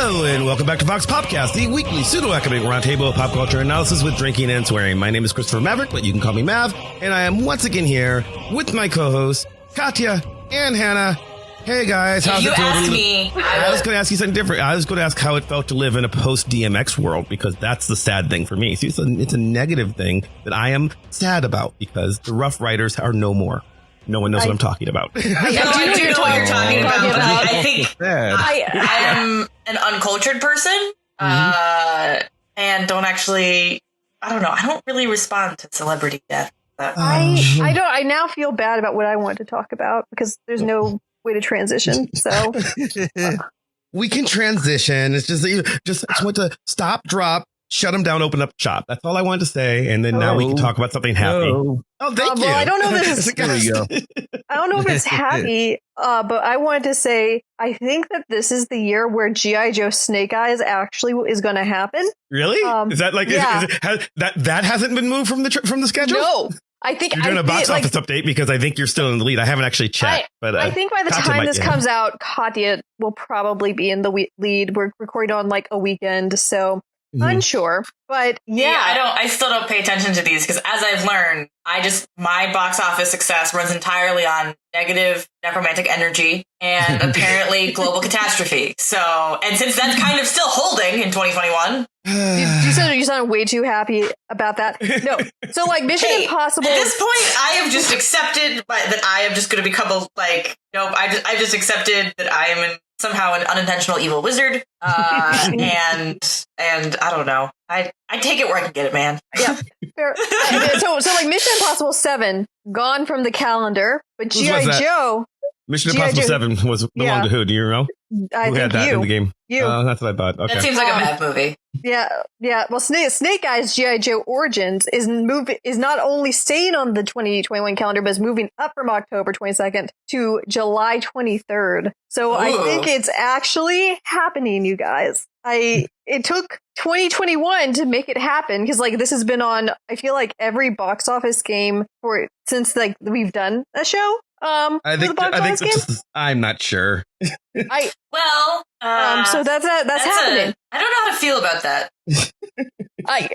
Hello and welcome back to Vox Popcast, the weekly pseudo-academic roundtable of pop culture analysis with drinking and swearing. My name is Christopher Maverick, but you can call me Mav, and I am once again here with my co-hosts, Katya and Hannah. Hey guys, how's it going? Asked me. I was going to ask you something different. I was going to ask how it felt to live in a post-DMX world, because that's the sad thing for me. See, it's a negative thing that I am sad about, because the Rough Riders are no more. No one knows what I'm talking about. I do know what you're talking about, but I think I am an uncultured person, and don't actually, I don't know, I don't really respond to celebrity death. I now feel bad about what I want to talk about, because there's no way to transition. So we can transition. It's just want to stop, drop, shut them down, open up shop. That's all I wanted to say. And then now we can talk about something happy. Oh, thank you. Well, I don't know if this I don't know if it's happy, but I wanted to say, I think that this is the year where G.I. Joe Snake Eyes actually is going to happen. Really? Is that like, that hasn't been moved from the schedule? No. I think you're doing a box office update, because I think you're still in the lead. I haven't actually checked, but I think by the time this comes out, Katya will probably be in the lead. We're recording on like a weekend, so unsure. But yeah, I still don't pay attention to these, because as I've learned, my box office success runs entirely on negative necromantic energy and apparently global catastrophe. So, and since that's kind of still holding in 2021. You sound way too happy about that. No. So like Mission Impossible. At this point, I have just accepted that I am just going to become I just accepted that I am somehow an unintentional evil wizard. And I don't know. I take it where I can get it, man. Yeah. Fair. So like Mission Impossible 7 gone from the calendar, but G.I. Joe. Mission Impossible 7 belonged to who? Do you know? I who think had that in the game? You. That's what I thought. Okay. That seems like a bad movie. Yeah. Well, Snake Eyes G.I. Joe Origins is not only staying on the 2021 calendar, but is moving up from October 22nd to July 23rd. So I think it's actually happening, you guys. It took 2021 to make it happen, because like this has been on, I feel like, every box office game since like we've done a show. I think I'm not sure. So that's happening. I don't know how to feel about that. I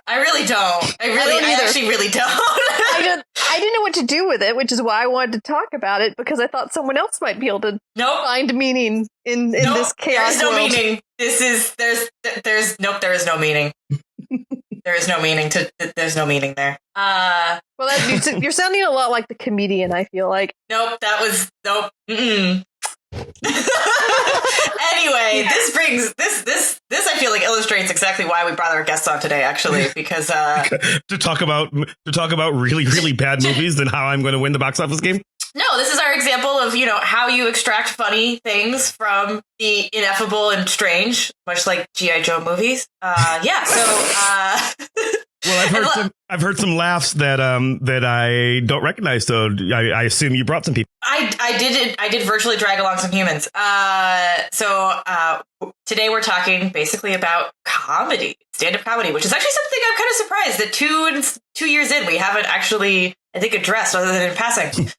really don't. I actually really don't. I didn't know what to do with it, which is why I wanted to talk about it, because I thought someone else might be able to find meaning in this chaos. There's no meaning. There is no meaning. There is no meaning there's no meaning there. You're sounding a lot like the comedian, I feel like. Nope. Mm-mm. Anyway, this I feel like illustrates exactly why we brought our guests on today, actually, because to talk about really, really bad movies and how I'm going to win the box office game. No, this is our example of, how you extract funny things from the ineffable and strange, much like G.I. Joe movies. Well, I've heard some laughs that I don't recognize, so I assume you brought some people. I did virtually drag along some humans. Today we're talking basically about comedy, stand-up comedy, which is actually something I'm kind of surprised that 2 years in we haven't actually, I think, addressed other than in passing.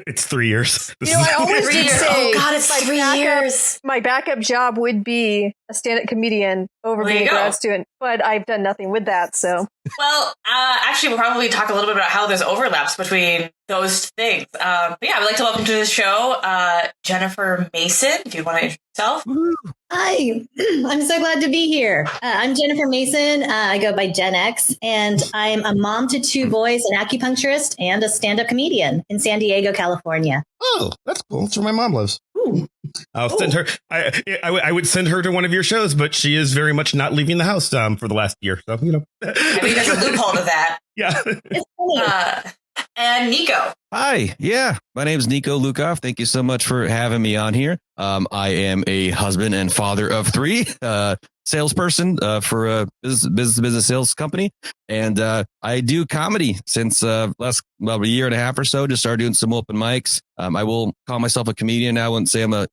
It's 3 years. I always did say, oh God, it's 3 years. My backup job would be a stand-up comedian over being a grad student, but I've done nothing with that. So, well, actually, we'll probably talk a little bit about how there's overlaps between those things. But yeah, I'd like to welcome to the show Jennifer Mason. If you want to introduce yourself. Hi, I'm so glad to be here. I'm Jennifer Mason. I go by Gen X, and I'm a mom to 2 boys, an acupuncturist, and a stand-up comedian in San Diego, California. Oh, that's cool. That's where my mom lives. Ooh. I'll send her. I would send her to one of your shows, but she is very much not leaving the house for the last year. So, I mean, there's a loophole to that. Yeah. It's funny. And Nico. Hi. Yeah. My name is Nico Lukoff. Thank you so much for having me on here. I am a husband and father of 3, salesperson for a business sales company. And I do comedy since a year and a half or so. Just started doing some open mics. I will call myself a comedian now. I wouldn't say I'm a,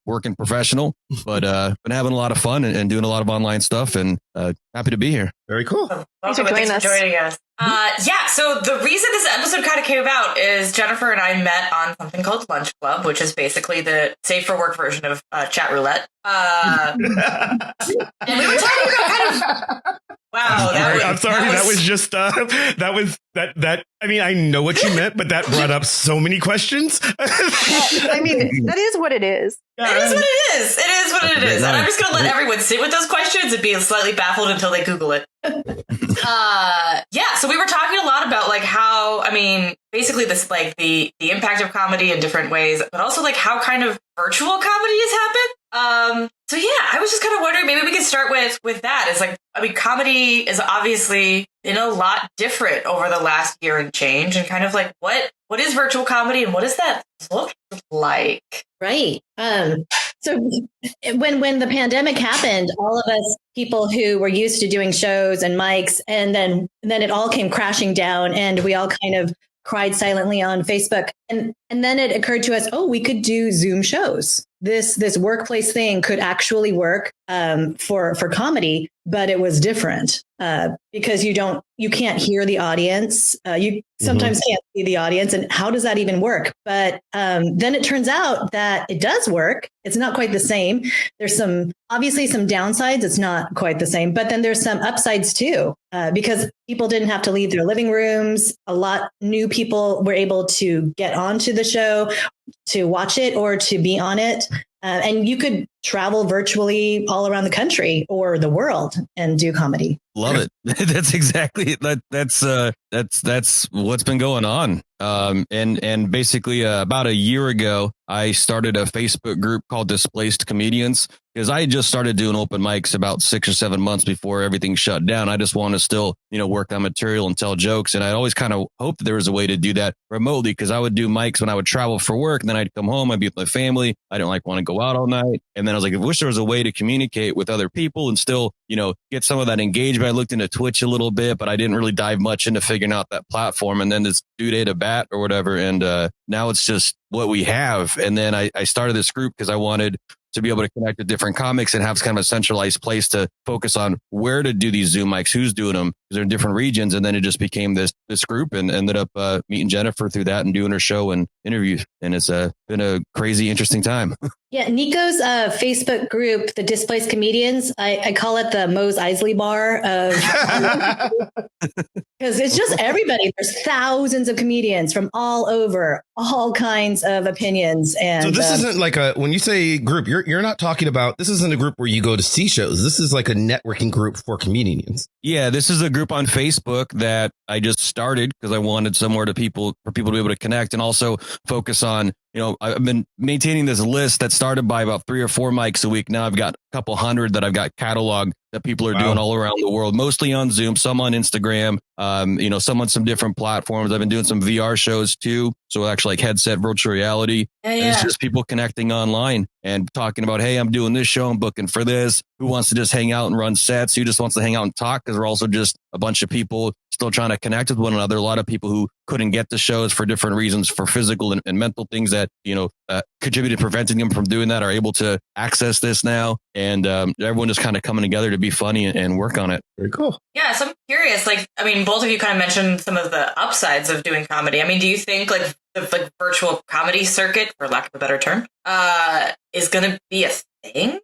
working professional, but been having a lot of fun and doing a lot of online stuff, and happy to be here. Very cool. Thanks for joining us. Yeah, so the reason this episode kind of came about is Jennifer and I met on something called Lunch Club, which is basically the safe for work version of chat roulette. And we were talking about kind of... Wow, I'm sorry. That was just that. I mean, I know what you meant, but that brought up so many questions. I mean, that is what it is. It is what it is. It is what it is. And I'm just going to let everyone sit with those questions and be slightly baffled until they Google it. Yeah, so we were talking a lot about like how, I mean, basically this like the impact of comedy in different ways, but also like how kind of virtual comedy has happened. So yeah, I was just kind of wondering, maybe we could start with that. It's like, I mean, comedy is obviously been a lot different over the last year and change, and kind of like what is virtual comedy and what does that look like? Right. So when the pandemic happened, all of us people who were used to doing shows and mics, and then it all came crashing down, and we all kind of cried silently on Facebook. And then it occurred to us, we could do Zoom shows. This workplace thing could actually work for comedy, but it was different because you can't hear the audience. You sometimes can't see the audience. And how does that even work? But then it turns out that it does work. It's not quite the same. There's obviously some downsides. It's not quite the same, but then there's some upsides too, because people didn't have to leave their living rooms. A lot new people were able to get onto the show, to watch it or to be on it. And you could travel virtually all around the country or the world and do comedy. Love it. That's exactly it. That's what's been going on. And basically about a year ago, I started a Facebook group called Displaced Comedians, because I just started doing open mics about 6 or 7 months before everything shut down. I just want to still, work on material and tell jokes. And I always kind of hoped there was a way to do that remotely, because I would do mics when I would travel for work, and then I'd come home, I'd be with my family. I didn't want to go out all night. And then I was like, I wish there was a way to communicate with other people and still, get some of that engagement. I looked into Twitch a little bit, but I didn't really dive much into figuring out that platform. And then this dude ate a bat or whatever. And now it's just what we have. And then I started this group because I wanted to be able to connect with different comics and have kind of a centralized place to focus on where to do these Zoom mics, who's doing them, because they're in different regions. And then it just became this group, and ended up meeting Jennifer through that and doing her show and interviews. And it's been a crazy, interesting time. Yeah, Nico's Facebook group, the Displaced Comedians, I call it the Mose Eisley bar of, because it's just everybody. There's thousands of comedians from all over, all kinds of opinions. And so this isn't like when you say group, you're not talking about, this isn't a group where you go to see shows. This is like a networking group for comedians. Yeah, this is a group on Facebook that I just started because I wanted somewhere for people to be able to connect, and also focus on, I've been maintaining this list that started by about 3 or 4 mics a week. Now I've got a couple hundred that I've got cataloged that people are doing all around the world, mostly on Zoom, some on Instagram, some on some different platforms. I've been doing some VR shows too. So actually like headset virtual reality. Yeah. It's just people connecting online and talking about, hey, I'm doing this show, I'm booking for this. Who wants to just hang out and run sets? Who just wants to hang out and talk? Because we're also just a bunch of people still trying to connect with one another. A lot of people who couldn't get to shows for different reasons, for physical and mental things that, contributed preventing them from doing that, are able to access this now. And everyone just kind of coming together to be funny and work on it. Very cool. Yeah, so I'm curious, both of you kind of mentioned some of the upsides of doing comedy. I mean, do you think the virtual comedy circuit, for lack of a better term, is going to be a thing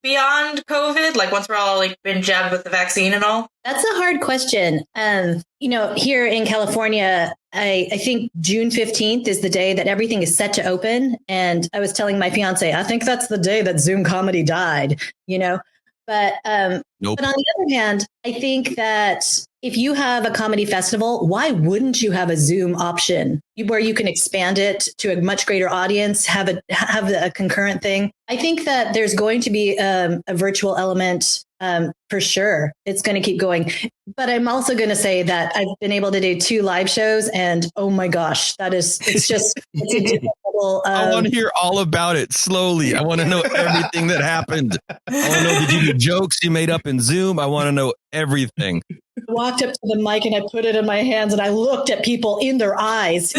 beyond COVID? Once we're all been jabbed with the vaccine and all? That's a hard question. Here in California, I think June 15th is the day that everything is set to open. And I was telling my fiance, I think that's the day that Zoom comedy died, But, nope. But on the other hand, I think that if you have a comedy festival, why wouldn't you have a Zoom option where you can expand it to a much greater audience, have a concurrent thing? I think that there's going to be a virtual element for sure. It's going to keep going. But I'm also going to say that I've been able to do 2 live shows, and oh my gosh, it's a difficult. I want to hear all about it slowly. I want to know everything that happened. I want to know, did you do jokes you made up in Zoom? I want to know everything. I walked up to the mic and I put it in my hands and I looked at people in their eyes.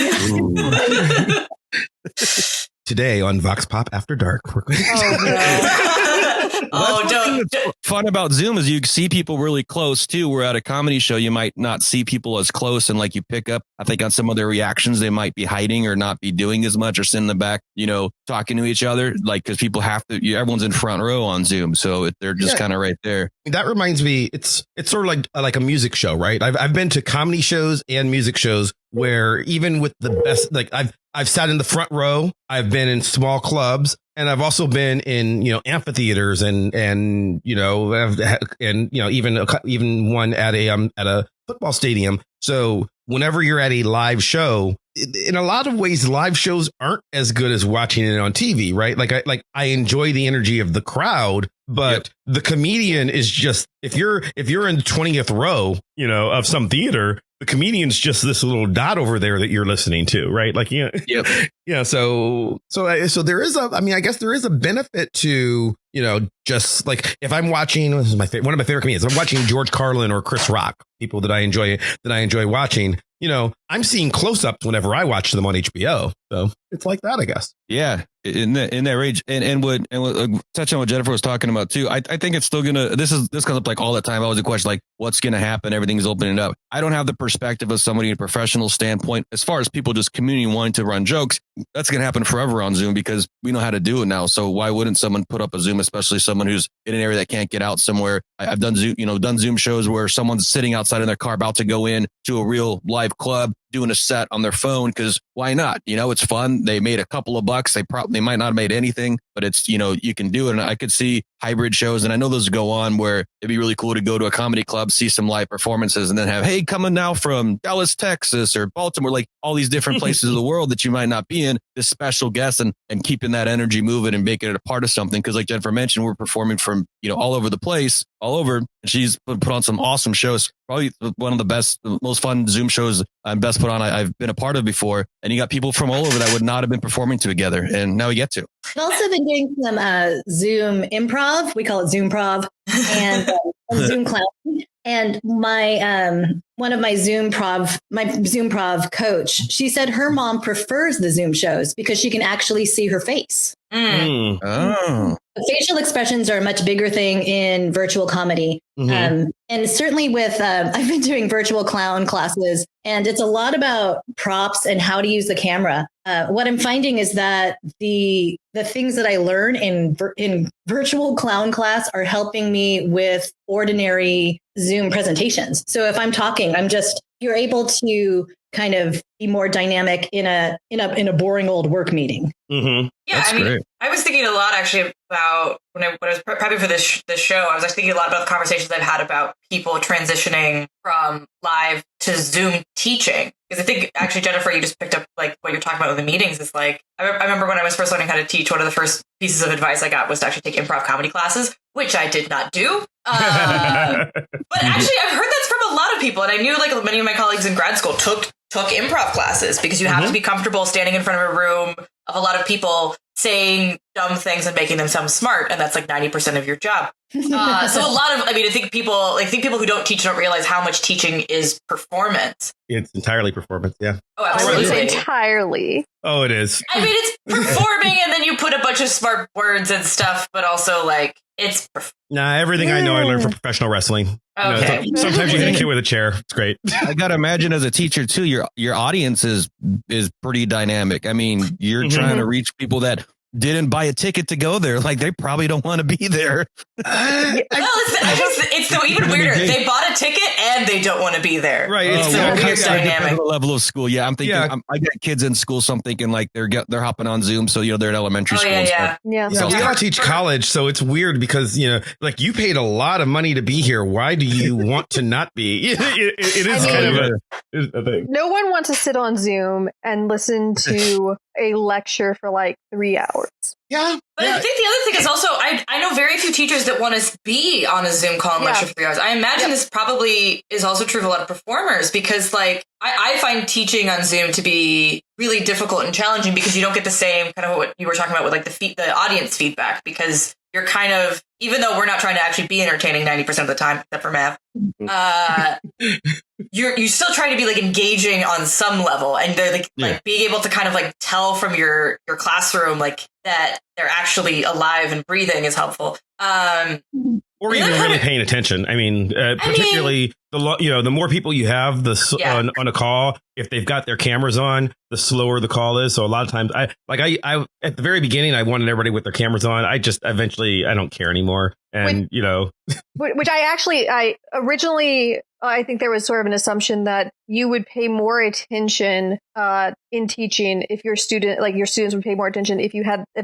Today on Vox Pop After Dark. Oh, don't. Fun about Zoom is you see people really close too. We're at a comedy show. You might not see people as close, and like you pick up, I think on some of their reactions, they might be hiding or not be doing as much or sitting in the back, talking to each other. Like, because people have to, everyone's in front row on Zoom. So they're just kind of right there. That reminds me, it's sort of like a music show, right? I've been to comedy shows and music shows where even with the best, like I've sat in the front row, I've been in small clubs, and I've also been in, amphitheaters and even one at a football stadium. So whenever you're at a live show, in a lot of ways, live shows aren't as good as watching it on TV, right? I enjoy the energy of the crowd, but the comedian is just, if you're in the 20th row, of some theater, the comedian's just this little dot over there that you're listening to, right? So there is I guess there is a benefit to, just like if I'm watching, this is one of my favorite comedians, I'm watching George Carlin or Chris Rock, people that I enjoy watching, I'm seeing close-ups whenever I watch them on HBO. So it's like that, I guess. Yeah. In that range, and touch on what Jennifer was talking about too. I think it's still gonna. This comes up like all the time. Always a question like, what's gonna happen? Everything's opening up. I don't have the perspective of somebody in a professional standpoint. As far as people just community wanting to run jokes, that's gonna happen forever on Zoom because we know how to do it now. So why wouldn't someone put up a Zoom, especially someone who's in an area that can't get out somewhere? I've done Zoom shows where someone's sitting outside in their car about to go in to a real live club, doing a set on their phone, because why not? It's fun. They made a couple of bucks. They might not have made anything, but it's, you can do it. And I could see hybrid shows, and I know those go on where it'd be really cool to go to a comedy club, see some live performances, and then have, hey, coming now from Dallas, Texas, or Baltimore, like all these different places of the world that you might not be in, this special guest, and keeping that energy moving and making it a part of something. Because like Jennifer mentioned, we're performing from, all over the place, all over. And she's put on some awesome shows. Probably one of the best, most fun Zoom shows best put on I've been a part of before. And you got people from all over that would not have been performing together. And now we get to. I've also been doing some Zoom improv. We call it Zoomprov and Zoom clown. And my one of my Zoomprov coach, she said her mom prefers the Zoom shows because she can actually see her face. Oh. Facial expressions are a much bigger thing in virtual comedy. And certainly with, I've been doing virtual clown classes, and it's a lot about props and how to use the camera. What I'm finding is that the things that I learn in virtual clown class are helping me with ordinary Zoom presentations. So if I'm talking, you're able to kind of be more dynamic in a boring old work meeting. Yeah, that's great. I was thinking a lot actually about when I was prepping for this show. I was actually thinking a lot about the conversations I've had about people transitioning from live to Zoom teaching. Because I think actually, Jennifer, you just picked up like what you're talking about with the meetings. Is like I remember when I was first learning how to teach. One of the first pieces of advice I got was to actually take improv comedy classes, which I did not do. But actually, I've heard that's from a lot of people, and I knew like many of my colleagues in grad school took improv classes because you have to be comfortable standing in front of a room of a lot of people saying dumb things and making them sound smart, and that's like 90% of your job. So a lot of, I think people who don't teach don't realize how much teaching is performance. It's entirely performance, yeah. Oh, absolutely. Entirely. Oh, it is. It's performing, and then you put a bunch of smart words and stuff, but also like it's. Everything I know I learned from professional wrestling. Okay. Sometimes you hit a kid with a chair. It's great. I gotta imagine as a teacher too, your audience is pretty dynamic. I mean, you're trying to reach people that didn't buy a ticket to go there. Like they probably don't want to be there. It's even weirder. They bought a ticket and they don't want to be there. Right. It's a weird dynamic. The level of school. Yeah. I'm thinking, I got kids in school, so I'm thinking like they're hopping on Zoom. So, they're in elementary school. Yeah. So we all teach college. So it's weird because, like you paid a lot of money to be here. Why do you want to not be? It is kind of a thing. No one wants to sit on Zoom and listen to a lecture for like 3 hours. Yeah. But I think the other thing is also, I know very few teachers that want to be on a Zoom call and lecture for 3 hours. I imagine this probably is also true of a lot of performers because like, I find teaching on Zoom to be really difficult and challenging because you don't get the same kind of what you were talking about with like the audience feedback because you're kind of, even though we're not trying to actually be entertaining 90% of the time, except for math, you still try to be like engaging on some level, and they're like being able to kind of like tell from your classroom like that they're actually alive and breathing is helpful. Or even really paying attention. I mean, particularly the more people you have, on a call, if they've got their cameras on, the slower the call is. So a lot of times, I at the very beginning, I wanted everybody with their cameras on. I just eventually I don't care anymore, and which I originally. I think there was sort of an assumption that you would pay more attention in teaching if your students would pay more attention if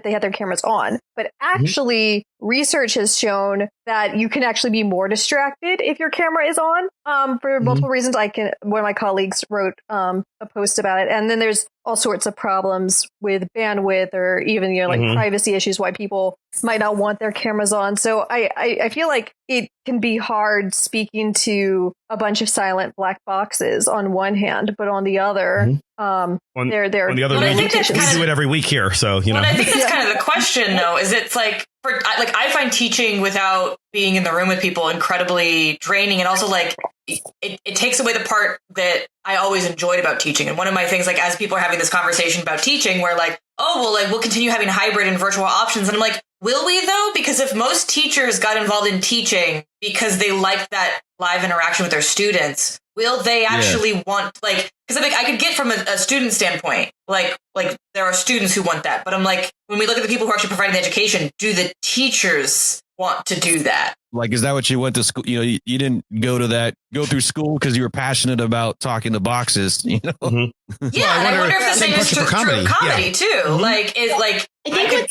they had their cameras on. But actually, research has shown that you can actually be more distracted if your camera is on for multiple reasons. One of my colleagues wrote a post about it, and then there's all sorts of problems with bandwidth or even privacy issues why people might not want their cameras on. So I feel like it can be hard speaking to a bunch of silent black boxes on one hand, but on the other, on the other, we do it every week here. So Well, I think that's kind of the question, though. Is it's like I find teaching without being in the room with people incredibly draining, and also like it takes away the part that I always enjoyed about teaching. And one of my things, like as people are having this conversation about teaching, where like, oh well, like we'll continue having hybrid and virtual options, and I'm like, will we though? Because if most teachers got involved in teaching because they like that live interaction with their students, will they actually want because I could get from a student standpoint, like there are students who want that, but I'm like, when we look at the people who are actually providing the education, do the teachers want to do that? Like, is that what you went to school? You didn't go through school because you were passionate about talking to boxes, Yeah, and I wonder if the same is true of comedy too. Like, I think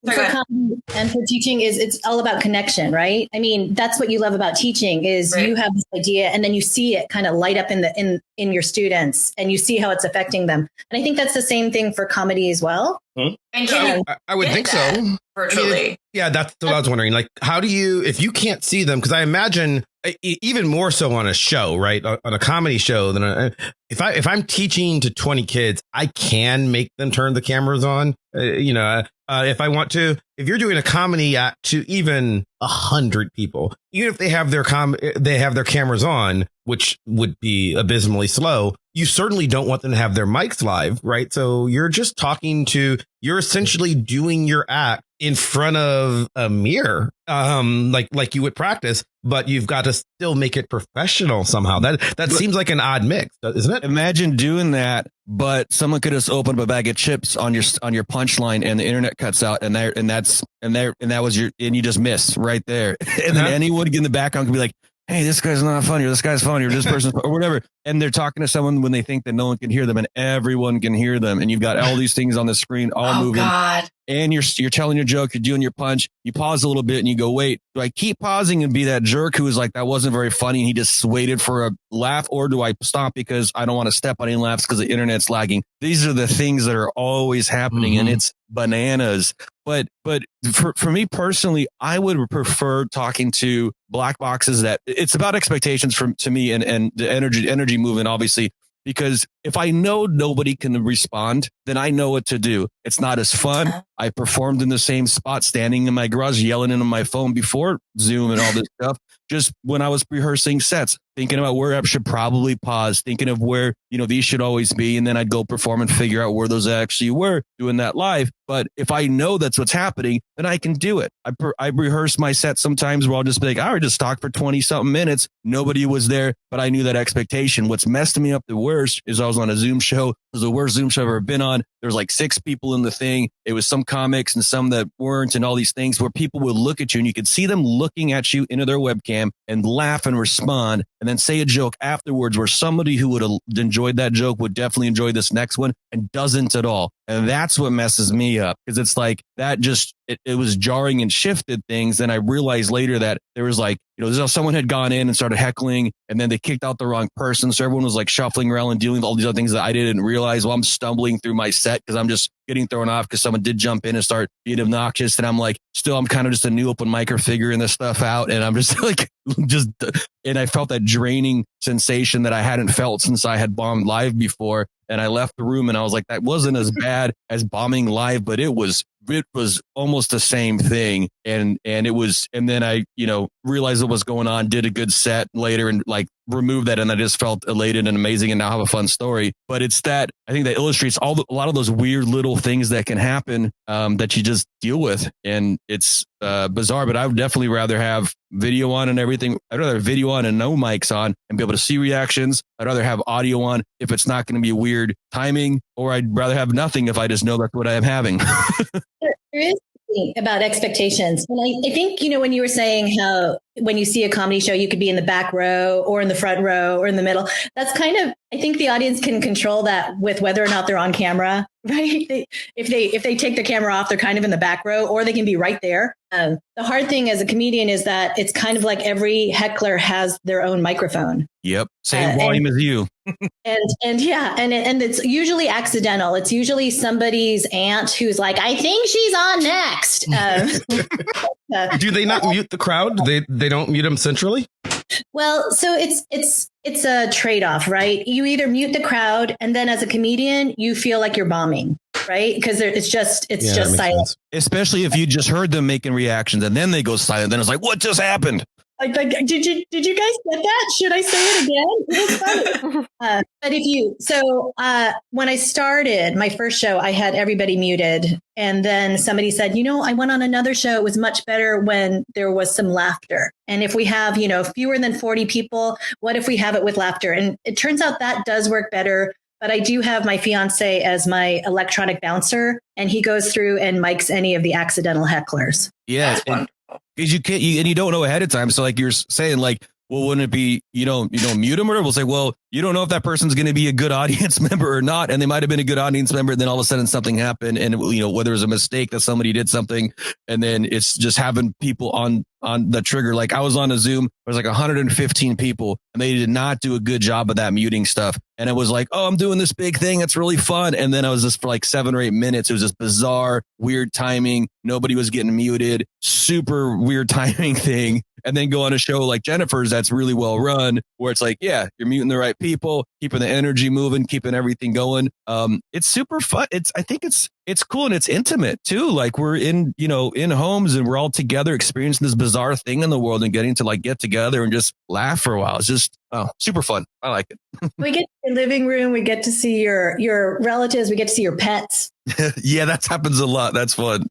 for comedy and for teaching is it's all about connection, right? I mean, that's what you love about teaching is you have this idea and then you see it kind of light up in your students and you see how it's affecting them. And I think that's the same thing for comedy as well. And I would think so. Virtually. That's what I was wondering. Like, how do you, if you can't see them? Because I imagine even more so on a show, right? On a comedy show than if I'm teaching to 20 kids, I can make them turn the cameras on. If I want to. If you're doing a comedy act to even 100 people, even if they have their cameras on, which would be abysmally slow, you certainly don't want them to have their mics live, right? So you're just you're essentially doing your act in front of a mirror, like you would practice, but you've got to still make it professional somehow. That seems like an odd mix, isn't it? Imagine doing that, but someone could just open up a bag of chips on your punchline, and the internet cuts out, and you just miss right there, and then anyone in the background could be like, hey, this guy's not funny, or this guy's funny, or this person's or whatever. And they're talking to someone when they think that no one can hear them, and everyone can hear them. And you've got all these things on the screen, all moving. God. And you're telling your joke, you're doing your punch. You pause a little bit and you go, wait, do I keep pausing and be that jerk who is like, that wasn't very funny, and he just waited for a laugh? Or do I stop because I don't want to step on any laughs because the internet's lagging? These are the things that are always happening, and it's bananas. But for me personally, I would prefer talking to black boxes that it's about expectations to me and the energy movement, obviously, because if I know nobody can respond, then I know what to do. It's not as fun. I performed in the same spot, standing in my garage, yelling into my phone before Zoom and all this stuff. Just when I was rehearsing sets, thinking about where I should probably pause, thinking of where, these should always be. And then I'd go perform and figure out where those actually were, doing that live. But if I know that's what's happening, then I can do it. I rehearse my set sometimes where I'll just be like, I already just talked for 20 something minutes. Nobody was there, but I knew that expectation. What's messed me up the worst is I was on a Zoom show. It was the worst Zoom show I've ever been on. There was like 6 people in the thing. It was some comics and some that weren't, and all these things where people would look at you and you could see them looking at you into their webcam and laugh and respond and then say a joke afterwards where somebody who would have enjoyed that joke would definitely enjoy this next one and doesn't at all. And that's what messes me up, because it's like that just it was jarring and shifted things. And I realized later that there was like, someone had gone in and started heckling, and then they kicked out the wrong person. So everyone was like shuffling around and dealing with all these other things that I didn't realize while I'm stumbling through my set because I'm just getting thrown off because someone did jump in and start being obnoxious. And I'm like, still, I'm kind of just a new open micer figuring this stuff out. And I'm just like, and I felt that draining sensation that I hadn't felt since I had bombed live before. And I left the room and I was like, that wasn't as bad as bombing live, but it was almost the same thing. And then I, realized what was going on, did a good set later and like removed that. And I just felt elated and amazing and now have a fun story. But it's that, I think that illustrates a lot of those weird little things that can happen that you just deal with. And it's bizarre, but I would definitely rather have video on and everything. I'd rather have video on and no mics on and be able to see reactions. I'd rather have audio on if it's not going to be weird timing, or I'd rather have nothing if I just know that's what I am having. There is something about expectations. And I think, when you were saying how when you see a comedy show, you could be in the back row or in the front row or in the middle. That's kind of, I think the audience can control that with whether or not they're on camera, right? If they take the camera off, they're kind of in the back row or they can be right there. The hard thing as a comedian is that it's kind of like every heckler has their own microphone. Yep. Same volume as you. And it's usually accidental. It's usually somebody's aunt who's like, I think she's on next. Do they not mute the crowd? They don't mute them centrally? Well, so it's a trade-off, right? You either mute the crowd, and then as a comedian, you feel like you're bombing, right? Because it's just silent. Sense. Especially if you just heard them making reactions and then they go silent. Then it's like, what just happened? Like, did you guys get that? Should I say it again? It was funny. But when I started my first show, I had everybody muted. And then somebody said, I went on another show. It was much better when there was some laughter. And if we have, fewer than 40 people, what if we have it with laughter? And it turns out that does work better. But I do have my fiance as my electronic bouncer, and he goes through and mics any of the accidental hecklers. Yeah. Because you don't know ahead of time. So like you're saying, like, well, wouldn't it be, you don't mute them, or we'll say, well, you don't know if that person's going to be a good audience member or not. And they might have been a good audience member. And then all of a sudden something happened. And, whether it was a mistake that somebody did something, and then it's just having people on the trigger. Like I was on a Zoom, there was like 115 people and they did not do a good job of that muting stuff. And it was like, oh, I'm doing this big thing. It's really fun. And then I was just for like 7 or 8 minutes. It was just bizarre, weird timing. Nobody was getting muted. Super weird timing thing. And then go on a show like Jennifer's that's really well run, where it's like, yeah, you're muting the right people, keeping the energy moving, keeping everything going. It's super fun. I think it's cool and it's intimate too. Like we're in homes and we're all together experiencing this bizarre thing in the world and getting to like get together and just laugh for a while. It's just super fun. I like it. We get to your living room. We get to see your relatives. We get to see your pets. Yeah, that happens a lot. That's fun.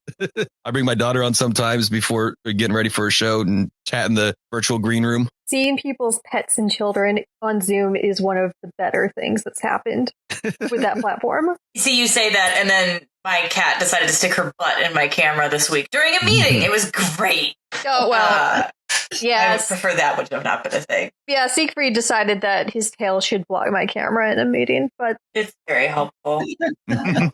I bring my daughter on sometimes before getting ready for a show and chat in the virtual green room. Seeing people's pets and children on Zoom is one of the better things that's happened with that platform. See, you say that, and then my cat decided to stick her butt in my camera this week during a meeting. It was great. Oh, well. I would prefer that would have not been a thing. Yeah, Siegfried decided that his tail should block my camera in a meeting, but it's very helpful. Yeah.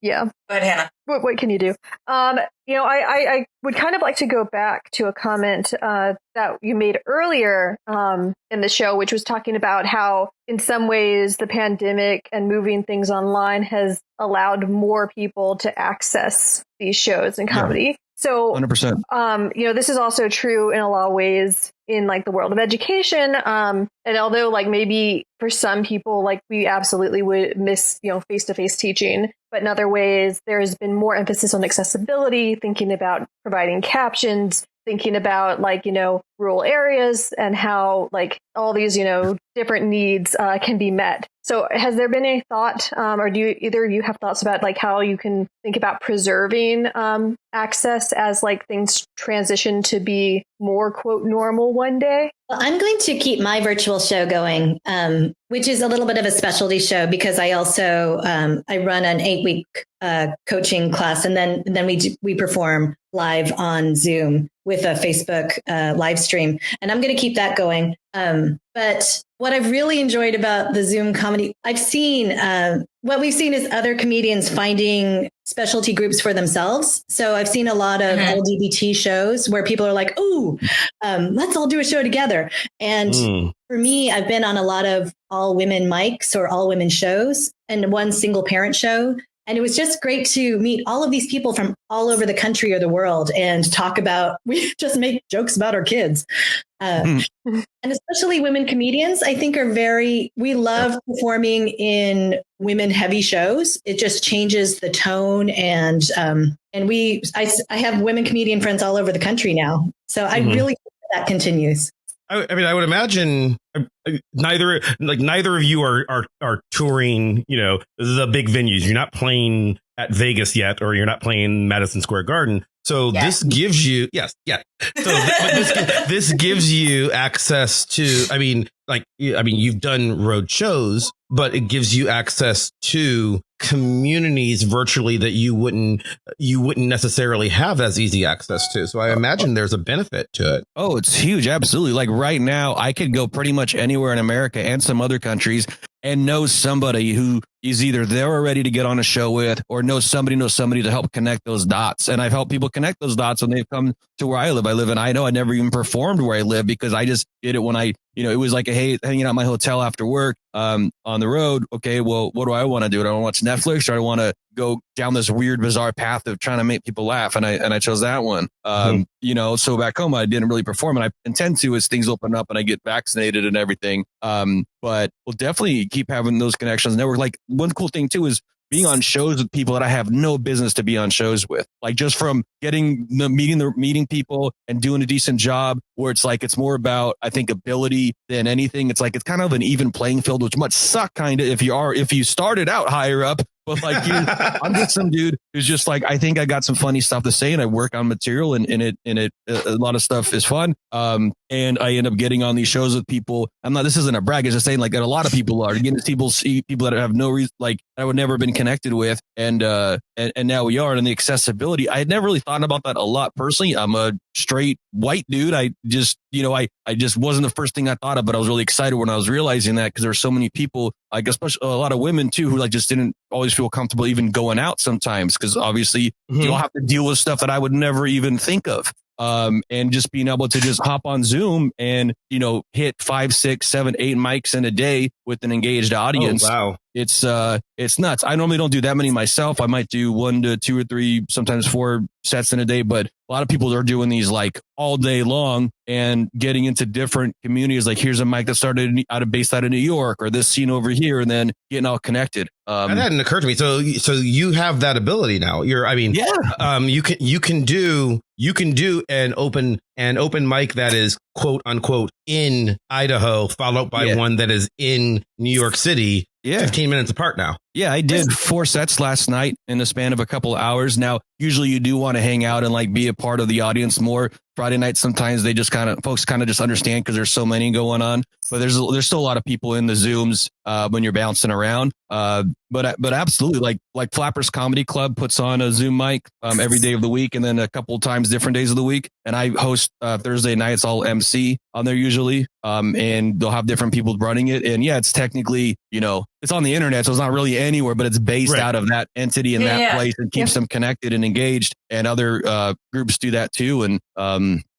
Go ahead, Hannah. What can you do? I would kind of like to go back to a comment that you made earlier in the show, which was talking about how in some ways the pandemic and moving things online has allowed more people to access these shows and comedy. Yeah. So 100%. This is also true in a lot of ways in like the world of education. And although like maybe for some people, like we absolutely would miss, face-to-face teaching, but in other ways, there's been more emphasis on accessibility, thinking about providing captions, thinking about like, rural areas and how like all these, different needs can be met. So has there been a thought or do either of you have thoughts about like how you can think about preserving access as like things transition to be more quote normal one day? Well, I'm going to keep my virtual show going, which is a little bit of a specialty show because I also I run an 8-week coaching class and then we perform live on Zoom with a Facebook live stream. And I'm going to keep that going. But what I've really enjoyed about the Zoom comedy, I've seen what we've seen is other comedians finding specialty groups for themselves. So I've seen a lot of LGBT shows where people are like, "Ooh, let's all do a show together." And for me, I've been on a lot of all women mics or all women shows and one single parent show. And it was just great to meet all of these people from all over the country or the world and talk about, we just make jokes about our kids. And especially women comedians, I think we love performing in women heavy shows. It just changes the tone. And I have women comedian friends all over the country now. So I really hope that continues. I mean, I would imagine neither of you are touring, the big venues. You're not playing at Vegas yet, or you're not playing Madison Square Garden. So this gives you, this gives you access to, you've done road shows, but it gives you access to communities virtually that you wouldn't necessarily have as easy access to. So I imagine there's a benefit to it. Oh, it's huge. Absolutely. Like right now, I could go pretty much anywhere in America and some other countries and know somebody who is either there or ready to get on a show with, or knows somebody to help connect those dots. And I've helped people connect those dots when they've come to where I live. I live in Idaho. I never even performed where I live because I just did it when it was like, hey, hanging out in my hotel after work on the road. Okay, well, what do I want to do? Do I want to watch Netflix, or I want to go down this weird, bizarre path of trying to make people laugh? And I chose that one. So back home, I didn't really perform, and I intend to as things open up and I get vaccinated and everything. But we'll definitely keep having those connections. Network. Like one cool thing too is being on shows with people that I have no business to be on shows with, like just from meeting people and doing a decent job, where it's like, it's more about, I think, ability than anything. It's like, it's kind of an even playing field, which must suck kind of if you started out higher up. But like, I'm just some dude who's just like, I think I got some funny stuff to say, and I work on material, and a lot of stuff is fun. And I end up getting on these shows with people. This isn't a brag. It's just saying like that a lot of people are getting to see people that have no reason, like I would never been connected with. And now we are. And the accessibility, I had never really thought about that a lot personally. I'm a straight white dude. I just wasn't the first thing I thought of, but I was really excited when I was realizing that, because there were so many people, like especially a lot of women too, who like just didn't always feel comfortable even going out sometimes, because obviously you'll have to deal with stuff that I would never even think of. And just being able to just hop on Zoom and, hit 5, 6, 7, 8 mics in a day with an engaged audience. Oh, wow. It's nuts. I normally don't do that many myself. I might do 1 to 2 or 3, sometimes 4 sets in a day, but a lot of people are doing these like all day long and getting into different communities. Like here's a mic that started based out of New York, or this scene over here, and then getting all connected. That hadn't occurred to me. So you have that ability now. You can do an open mic that is quote unquote in Idaho, followed by one that is in New York City. 15 minutes apart now. Yeah, I did 4 sets last night in the span of a couple of hours. Now, usually you do want to hang out and like be a part of the audience more. Friday nights, sometimes folks kind of just understand because there's so many going on. But there's still a lot of people in the Zooms when you're bouncing around. But absolutely, like Flappers Comedy Club puts on a Zoom mic every day of the week, and then a couple times different days of the week. And I host Thursday nights. I'll MC on there usually, and they'll have different people running it. And yeah, it's technically it's on the internet, so it's not really anywhere, but it's based out of that entity in that place, and keeps them connected and engaged. And other groups do that too. And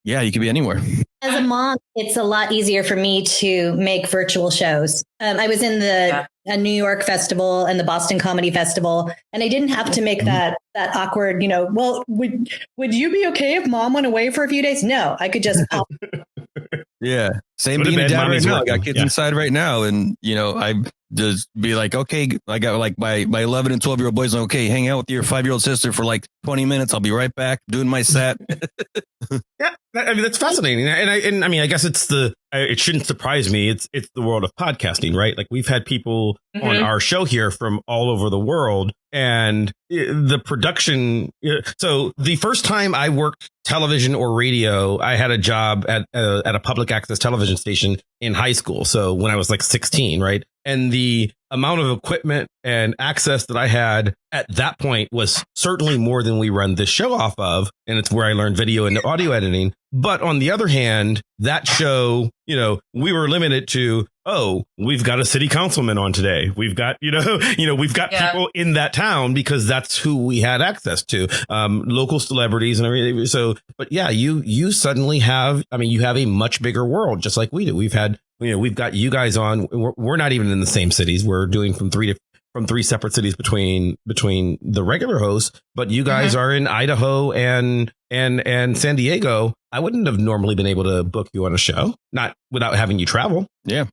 you can be anywhere. As a mom, it's a lot easier for me to make virtual shows. I was in the New York Festival and the Boston Comedy Festival, and I didn't have to make that awkward, well, would you be okay if mom went away for a few days? No, I could just pop. Yeah. Same being a dad right now. I got kids inside right now. And, I just be like, okay, I got like my 11 and 12-year-old boys. Like, okay, hang out with your 5-year-old sister for like 20 minutes. I'll be right back doing my set. Yeah. That's fascinating. And I guess it shouldn't surprise me. It's the world of podcasting, right? Like we've had people on our show here from all over the world, and the production. So the first time I worked television or radio, I had a job at a public access television station in high school. So when I was like 16, right? And the amount of equipment and access that I had at that point was certainly more than we run this show off of. And it's where I learned video and audio editing. But on the other hand, that show, we were limited to, we've got a city councilman on today. We've got, we've got people in that town because that's who we had access to, local celebrities and everything. So, but yeah, you suddenly have, you have a much bigger world, just like we do. We've got you guys on. We're not even in the same cities. We're doing from three separate cities between the regular hosts, but you guys are in Idaho and San Diego. I wouldn't have normally been able to book you on a show, not without having you travel. Yeah.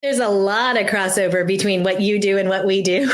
There's a lot of crossover between what you do and what we do.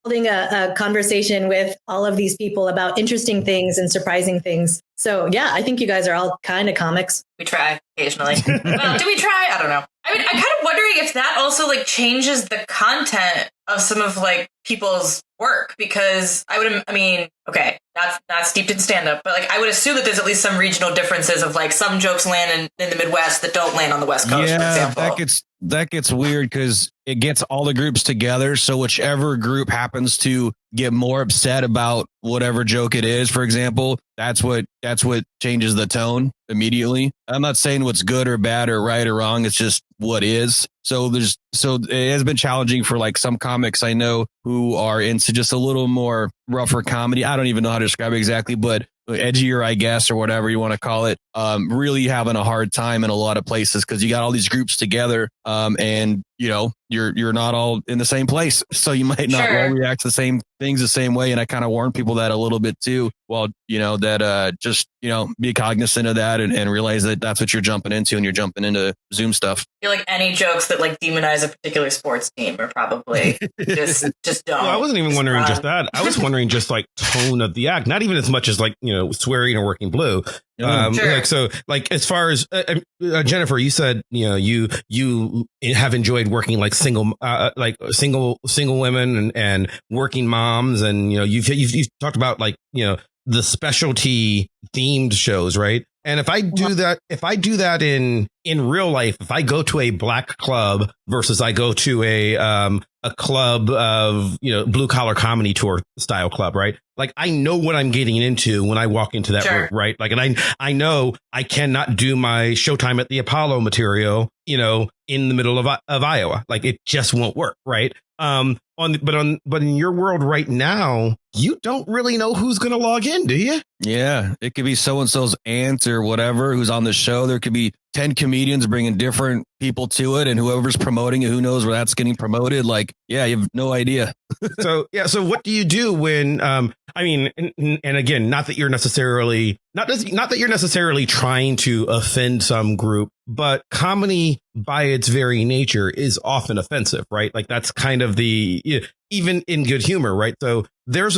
Holding a conversation with all of these people about interesting things and surprising things. So yeah, I think you guys are all kind of comics. We try occasionally. Well, do we try? I don't know. I'm kind of wondering if that also like changes the content of some of like people's work, because okay, that's not steeped in stand-up, but like I would assume that there's at least some regional differences of like some jokes land in the Midwest that don't land on the West Coast, for example. That gets weird because it gets all the groups together. So whichever group happens to get more upset about whatever joke it is, for example, that's what changes the tone immediately. I'm not saying what's good or bad or right or wrong. It's just what is. So it has been challenging for like some comics I know who are into just a little more rougher comedy. I don't even know how to describe it exactly, but edgier, I guess, or whatever you want to call it, really having a hard time in a lot of places because you got all these groups together and you're not all in the same place, so you might not all react to the same things the same way. And I kind of warn people that a little bit too. Well, just be cognizant of that and realize that that's what you're jumping into, and you're jumping into Zoom stuff. I feel like any jokes that like demonize a particular sports team are probably just don't. Well, I wasn't even wondering just that. I was wondering just like tone of the act, not even as much as like swearing or working blue. Like as far as Jennifer, you said you have enjoyed working like single women and working moms, and you've talked about like the specialty themed shows, right? And if I do that in real life, if I go to a black club versus I go to a club of blue collar comedy tour style club, right? Like I know what I'm getting into when I walk into that room, right? Like, and I know I cannot do my Showtime at the Apollo material, in the middle of Iowa. Like it just won't work, right? But in your world right now, you don't really know who's going to log in, do you? Yeah, it could be so-and-so's aunt or whatever who's on the show. There could be 10 comedians bringing different people to it, and whoever's promoting it, who knows where that's getting promoted. Like, yeah, you have no idea. So what do you do when, and again, not that you're necessarily trying to offend some group, but comedy by its very nature is often offensive, right? Like that's kind of even in good humor, right? So there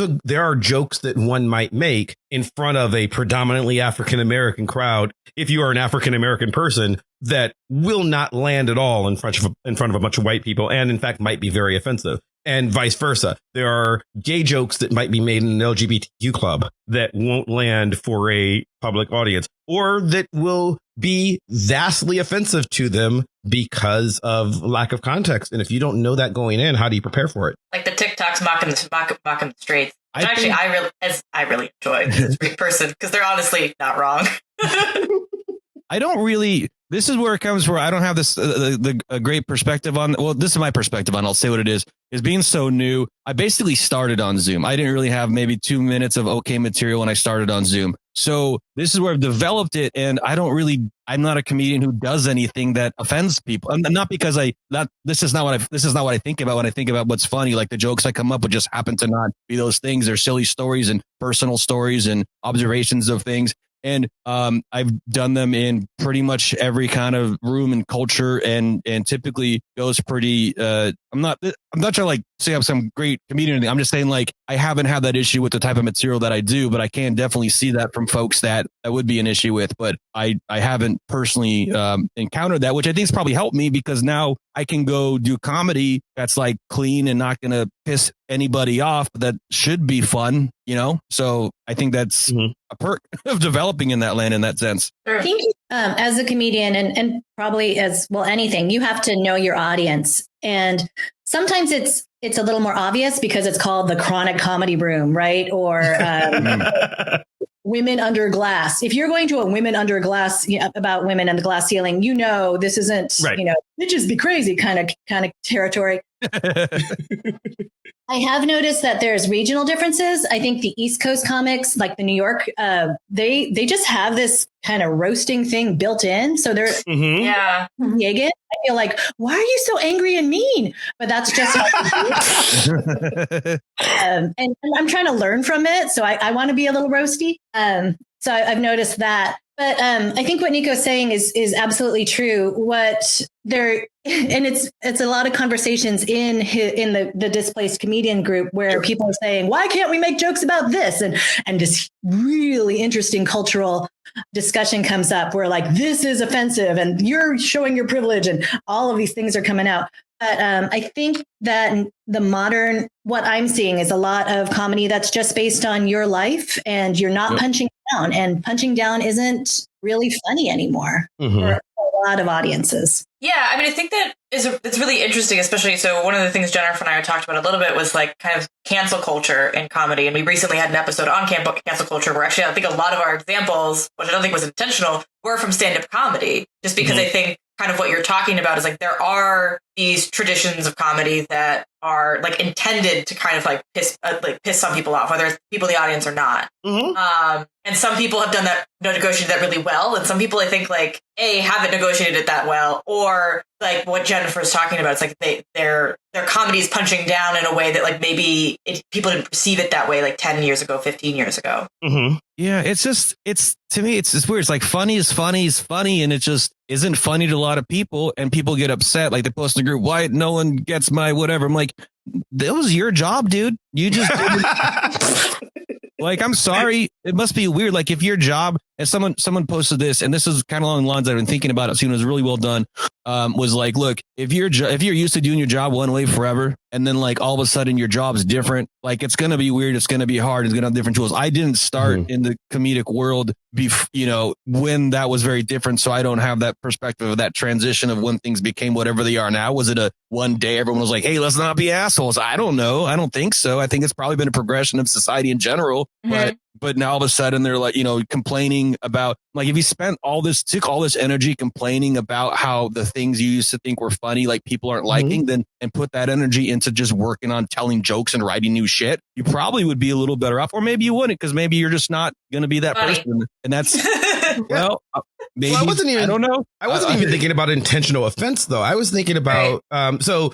are jokes that one might make in front of a predominantly African-American crowd, if you are an African-American person, that will not land at all in front of a bunch of white people, and in fact might be very offensive. And vice versa. There are gay jokes that might be made in an LGBTQ club that won't land for a public audience, or that will be vastly offensive to them because of lack of context. And if you don't know that going in, how do you prepare for it? Like the TikToks mocking the straights. I really enjoy the straight person because they're honestly not wrong. I don't really. This is where it comes where I don't have this a great perspective on. Well, this is my perspective on. I'll say what it is being so new. I basically started on Zoom. I didn't really have maybe 2 minutes of okay material when I started on Zoom. So this is where I've developed it. And I'm not a comedian who does anything that offends people. And not because this is not what I think about when I think about what's funny. Like the jokes I come up with just happen to not be those things. They're silly stories and personal stories and observations of things. And I've done them in pretty much every kind of room and culture, and typically goes pretty. I'm not trying to like say I'm some great comedian. I'm just saying like I haven't had that issue with the type of material that I do, but I can definitely see that from folks that would be an issue with. But I haven't personally encountered that, which I think has probably helped me because now I can go do comedy that's like clean and not going to piss anybody off. But that should be fun, So I think that's a perk of developing in that land in that sense. I think as a comedian and probably as well anything, you have to know your audience. And sometimes it's a little more obvious because it's called the chronic comedy room, right? Or women under glass. If you're going to a women under glass, about women and the glass ceiling, this isn't right. Bitches be crazy kind of territory. I have noticed that there's regional differences. I think the East Coast comics, like the New York, they just have this kind of roasting thing built in. So they're yeah. Yagan. I feel like, why are you so angry and mean? But that's just how and I'm trying to learn from it. So I want to be a little roasty. So I've noticed that. But I think what Nico's saying is absolutely true. And it's a lot of conversations in the displaced comedian group where people are saying, why can't we make jokes about this? And this really interesting cultural discussion comes up where like, this is offensive and you're showing your privilege and all of these things are coming out. But I think that what I'm seeing is a lot of comedy that's just based on your life and you're not punching down, and punching down isn't really funny anymore for a lot of audiences. Yeah, I mean, I think that it's really interesting, especially. So one of the things Jennifer and I talked about a little bit was like kind of cancel culture in comedy. And we recently had an episode on cancel culture where actually I think a lot of our examples, which I don't think was intentional, were from stand-up comedy, just because I think kind of what you're talking about is like there are these traditions of comedy that are like intended to kind of like piss some people off, whether it's people in the audience or not. And some people have done that, negotiated that really well, and some people I think like haven't negotiated it that well, or like what Jennifer's talking about. It's like their comedy is punching down in a way that like maybe people didn't perceive it that way like 10 years ago, 15 years ago. Yeah, to me, it's weird. It's like funny is funny, and it just isn't funny to a lot of people, and people get upset. Like they post in the group, why no one gets my whatever. I'm like, that was your job, dude. You just didn't. Like, I'm sorry. It must be weird. Like if your job, and someone posted this, and this is kind of along the lines I've been thinking about it, so it was really well done. Was like, look, if you're used to doing your job one way forever, and then like all of a sudden your job's different, like it's gonna be weird. It's gonna be hard. It's gonna have different tools. I didn't start in the comedic world, when that was very different. So I don't have that perspective of that transition of when things became whatever they are now. Was it a one day everyone was like, hey, let's not be assholes? I don't know. I don't think so. I think it's probably been a progression of society in general, but now all of a sudden they're like, complaining about, like, if you took all this energy complaining about how the things you used to think were funny, like people aren't liking, then and put that energy into just working on telling jokes and writing new shit, you probably would be a little better off. Or maybe you wouldn't, because maybe you're just not going to be that person. And that's, well, maybe, I don't know. I wasn't even thinking about intentional offense, though. I was thinking about, so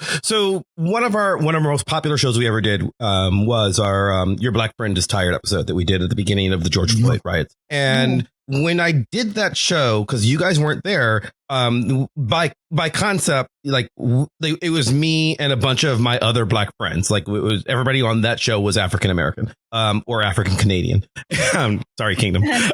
one of our most popular shows we ever did was our Your Black Friend is Tired episode that we did at the beginning of the George Floyd riots. And when I did that show, because you guys weren't there, by concept, like it was me and a bunch of my other black friends. Like it was everybody on that show was African American or African Canadian. Sorry, Kingdom. But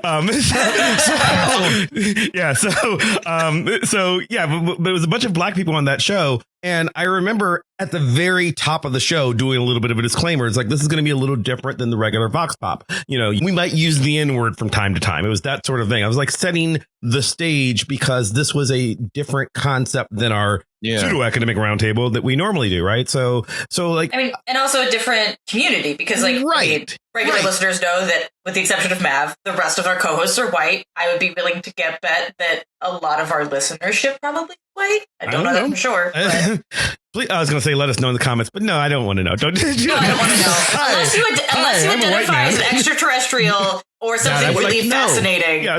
it was a bunch of black people on that show. And I remember at the very top of the show doing a little bit of a disclaimer. It's like, this is going to be a little different than the regular Vox Pop. We might use the N word from time to time. It was that sort of thing. I was like setting the stage because this was a different concept than our pseudo academic roundtable that we normally do. Right. So like, I mean, and also a different community because like, regular listeners know that with the exception of Mav, the rest of our co-hosts are white. I would be willing to bet that a lot of our listenership probably is white. I don't know that for sure. I was going to say, let us know in the comments, but no, I don't want to know. I don't want to know. Unless you identify as an extraterrestrial or something really fascinating. Yeah,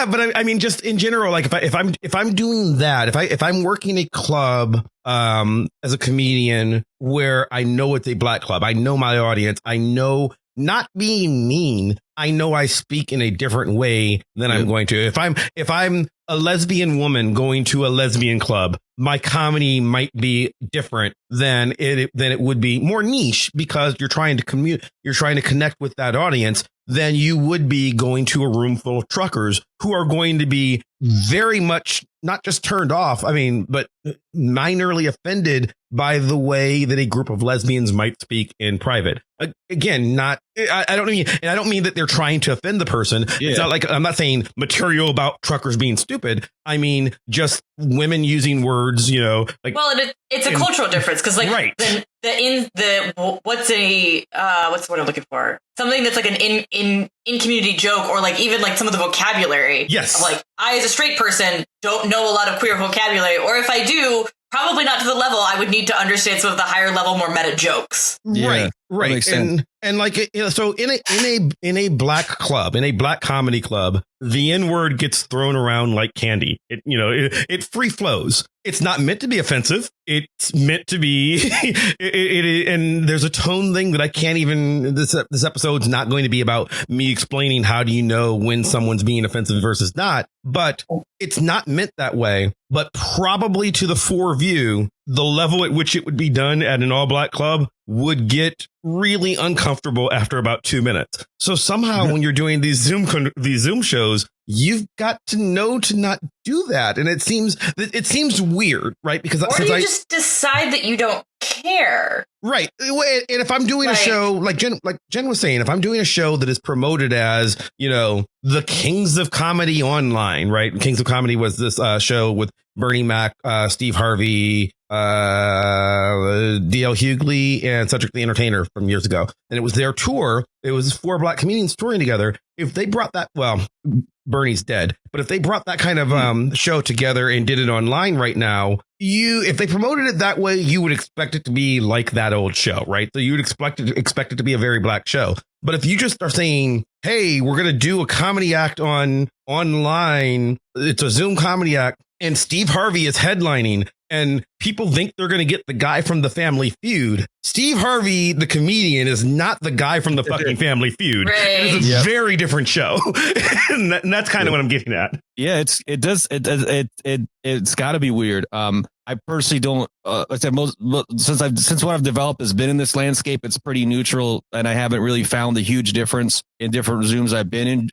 but I mean, just in general, like if I'm doing that, if I'm working a club as a comedian where I know it's a black club, I know my audience, I know, not being mean, I know I speak in a different way than I'm going to. If I'm a lesbian woman going to a lesbian club, my comedy might be different than it would be more niche because you're trying to connect with that audience than you would be going to a room full of truckers who are going to be very much not just turned off, I mean, but minorly offended by the way that a group of lesbians might speak in private. Again, I don't mean that they're trying to offend the person. Yeah. It's not like, I'm not saying material about truckers being stupid. I mean, just women using words, like. Well, it's a cultural difference because, like, right. what's the word I'm looking for? Something that's like an in community joke, or like even like some of the vocabulary. Yes. Of like, I as a straight person don't know a lot of queer vocabulary, or if I do, probably not to the level I would need to understand some of the higher level, more meta jokes. Yeah, right. And like, so in a black club, in a black comedy club, the N word gets thrown around like candy. It free flows. It's not meant to be offensive. It's meant to be, and there's a tone thing that I can't even, this episode's not going to be about me explaining how do you know when someone's being offensive versus not, but it's not meant that way. But probably to the fore view, the level at which it would be done at an all black club would get really uncomfortable after about 2 minutes. So somehow when you're doing these Zoom shows, you've got to know to not do that. And it seems weird, right? Because or you just decide that you don't care. Right. And if I'm doing a show like Jen was saying, if I'm doing a show that is promoted as, the Kings of Comedy Online, right? Kings of Comedy was this show with Bernie Mac, Steve Harvey, D.L. Hughley, and Cedric the Entertainer from years ago. And it was their tour. It was 4 black comedians touring together. If they brought that, Bernie's dead, but if they brought that kind of show together and did it online right now, if they promoted it that way, you would expect it to be like that old show, right? So you would expect it to be a very black show. But if you just are saying, hey, we're going to do a comedy act online, it's a Zoom comedy act, and Steve Harvey is headlining, and people think they're going to get the guy from the Family Feud. Steve Harvey, the comedian, is not the guy from the fucking Family Feud. Right. It is a very different show. and that's kind of what I'm getting at. Yeah, it's got to be weird. I personally don't. Like I said, since what I've developed has been in this landscape, it's pretty neutral, and I haven't really found a huge difference in different Zooms I've been in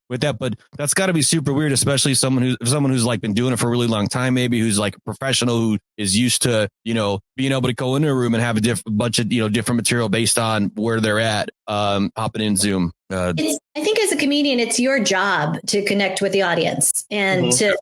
with that. But that's got to be super weird, especially someone who's like been doing it for a really long time, maybe who's like a professional who is used to being able to go into a room and have a bunch of different material based on where they're at, hopping in Zoom. I think as a comedian, it's your job to connect with the audience and so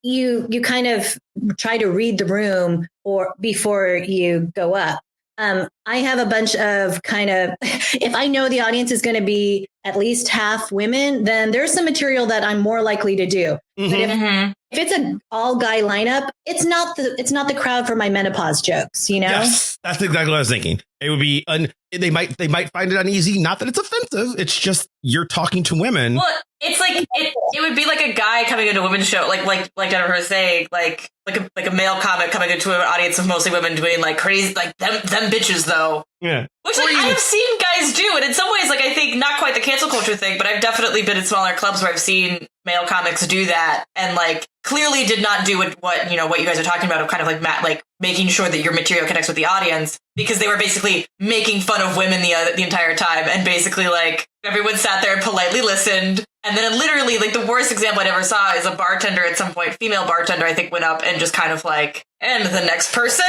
you kind of try to read the room or before you go up. I have a bunch of if I know the audience is going to be at least half women, then there's some material that I'm more likely to do. But if it's an all guy lineup, it's not the crowd for my menopause jokes, Yes, that's exactly what I was thinking. It would be they might find it uneasy. Not that it's offensive. It's just you're talking to women. Well, it's like it would be like a guy coming into a women's show, like Jennifer was saying, like a male comic coming into an audience of mostly women doing like crazy, like them bitches though. Yeah. Which I have seen guys do, and in some ways, like I think not quite the cancel culture thing, but I've definitely been in smaller clubs where I've seen male comics do that, and like clearly did not do what you guys are talking about of kind of like making sure that your material connects with the audience, because they were basically making fun of women the entire time, and basically like everyone sat there and politely listened. And then literally, like, the worst example I ever saw is a bartender at some point, female bartender, I think, went up and just kind of like, and the next person.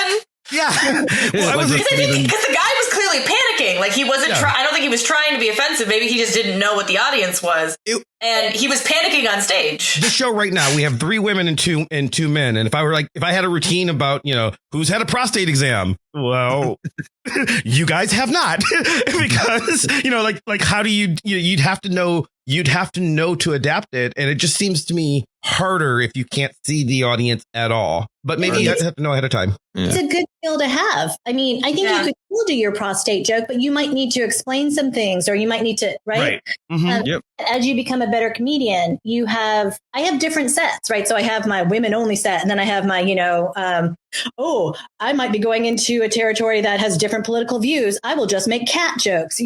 Yeah. Because the guy was clearly panicking. Like, he wasn't I don't think he was trying to be offensive. Maybe he just didn't know what the audience was. And he was panicking on stage. This show right now, we have 3 women and two men. And if I had a routine about, who's had a prostate exam, well, you guys have not, because, like how do you'd have to know to adapt it. And it just seems to me harder if you can't see the audience at all. But maybe you have to know ahead of time. Yeah. It's a good skill to have. I mean, I think you could still do your prostate joke, but you might need to explain some things, or you might need to, right? Mm-hmm. As you become a better comedian, I have different sets, right? So I have my women only set, and then I have my, I might be going into a territory that has different political views. I will just make cat jokes,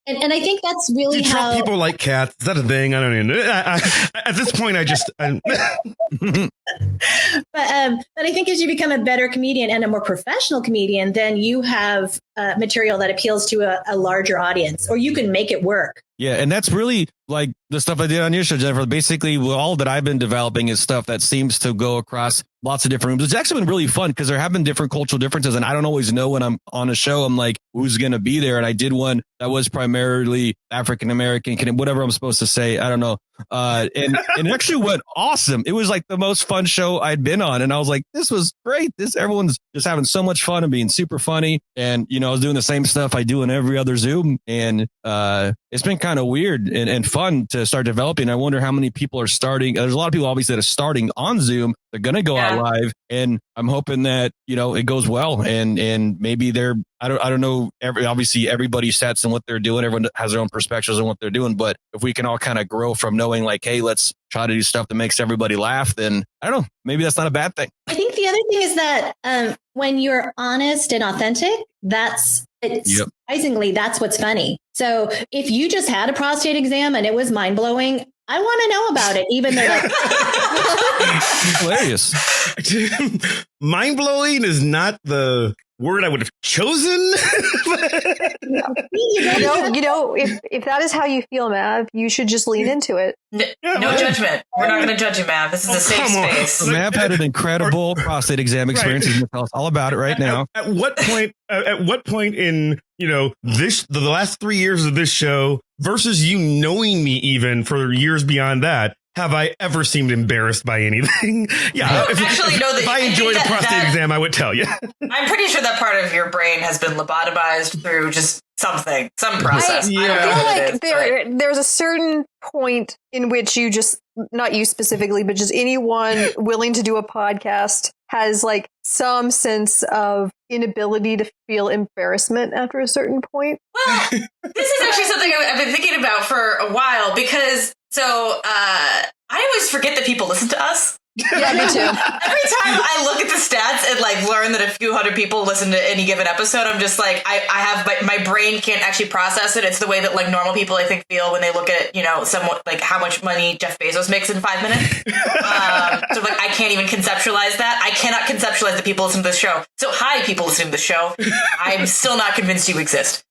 And I think that's really how people like cats. Is that a thing? I don't even know. At this point, but I think as you become a better comedian and a more professional comedian, then you have material that appeals to a larger audience, or you can make it work. Yeah, and that's really like the stuff I did on your show, Jennifer. Basically, all that I've been developing is stuff that seems to go across lots of different rooms. It's actually been really fun because there have been different cultural differences, and I don't always know when I'm on a show, I'm like, who's going to be there? And I did one that was primarily African American, whatever I'm supposed to say. I don't know. And it actually went awesome. It was like the most fun show I'd been on. And I was like, this was great. Everyone's just having so much fun and being super funny. And, I was doing the same stuff I do in every other Zoom. And it's been kind of weird and fun to start developing. I wonder how many people are starting. There's a lot of people obviously that are starting on Zoom. They're going to go out live. And I'm hoping that, it goes well. And maybe I don't know. Obviously everybody sets and what they're doing. Everyone has their own perspectives on what they're doing. But if we can all kind of grow from knowing like, hey, let's try to do stuff that makes everybody laugh, then I don't know. Maybe that's not a bad thing. I think the other thing is that when you're honest and authentic, surprisingly, that's what's funny. So if you just had a prostate exam and it was mind blowing, I want to know about it, even though Hilarious. Mind blowing is not the word I would have chosen. If that is how you feel, Mav, you should just lean into it. No judgment. We're not going to judge you, Mav. This is a safe space. Mav had an incredible prostate exam experience. He's going to tell us all about it right now. At what point? At what point in the last 3 years of this show versus you knowing me even for years beyond that? Have I ever seemed embarrassed by anything? Yeah. If I enjoyed a prostate exam, I would tell you. I'm pretty sure that part of your brain has been lobotomized through just some process. I feel like there's a certain point in which you just, not you specifically, but just anyone willing to do a podcast has like some sense of inability to feel embarrassment after a certain point. Well, this is actually something I've been thinking about for a while because I always forget that people listen to us. Yeah, me too. Every time I look at the stats and like learn that a few hundred people listen to any given episode, I'm just like, I have my brain can't actually process it. It's the way that like normal people I think feel when they look at somewhat like how much money Jeff Bezos makes in 5 minutes. So like I can't even conceptualize that. I cannot conceptualize that people listen to this show. So hi, people listening to the show. I'm still not convinced you exist.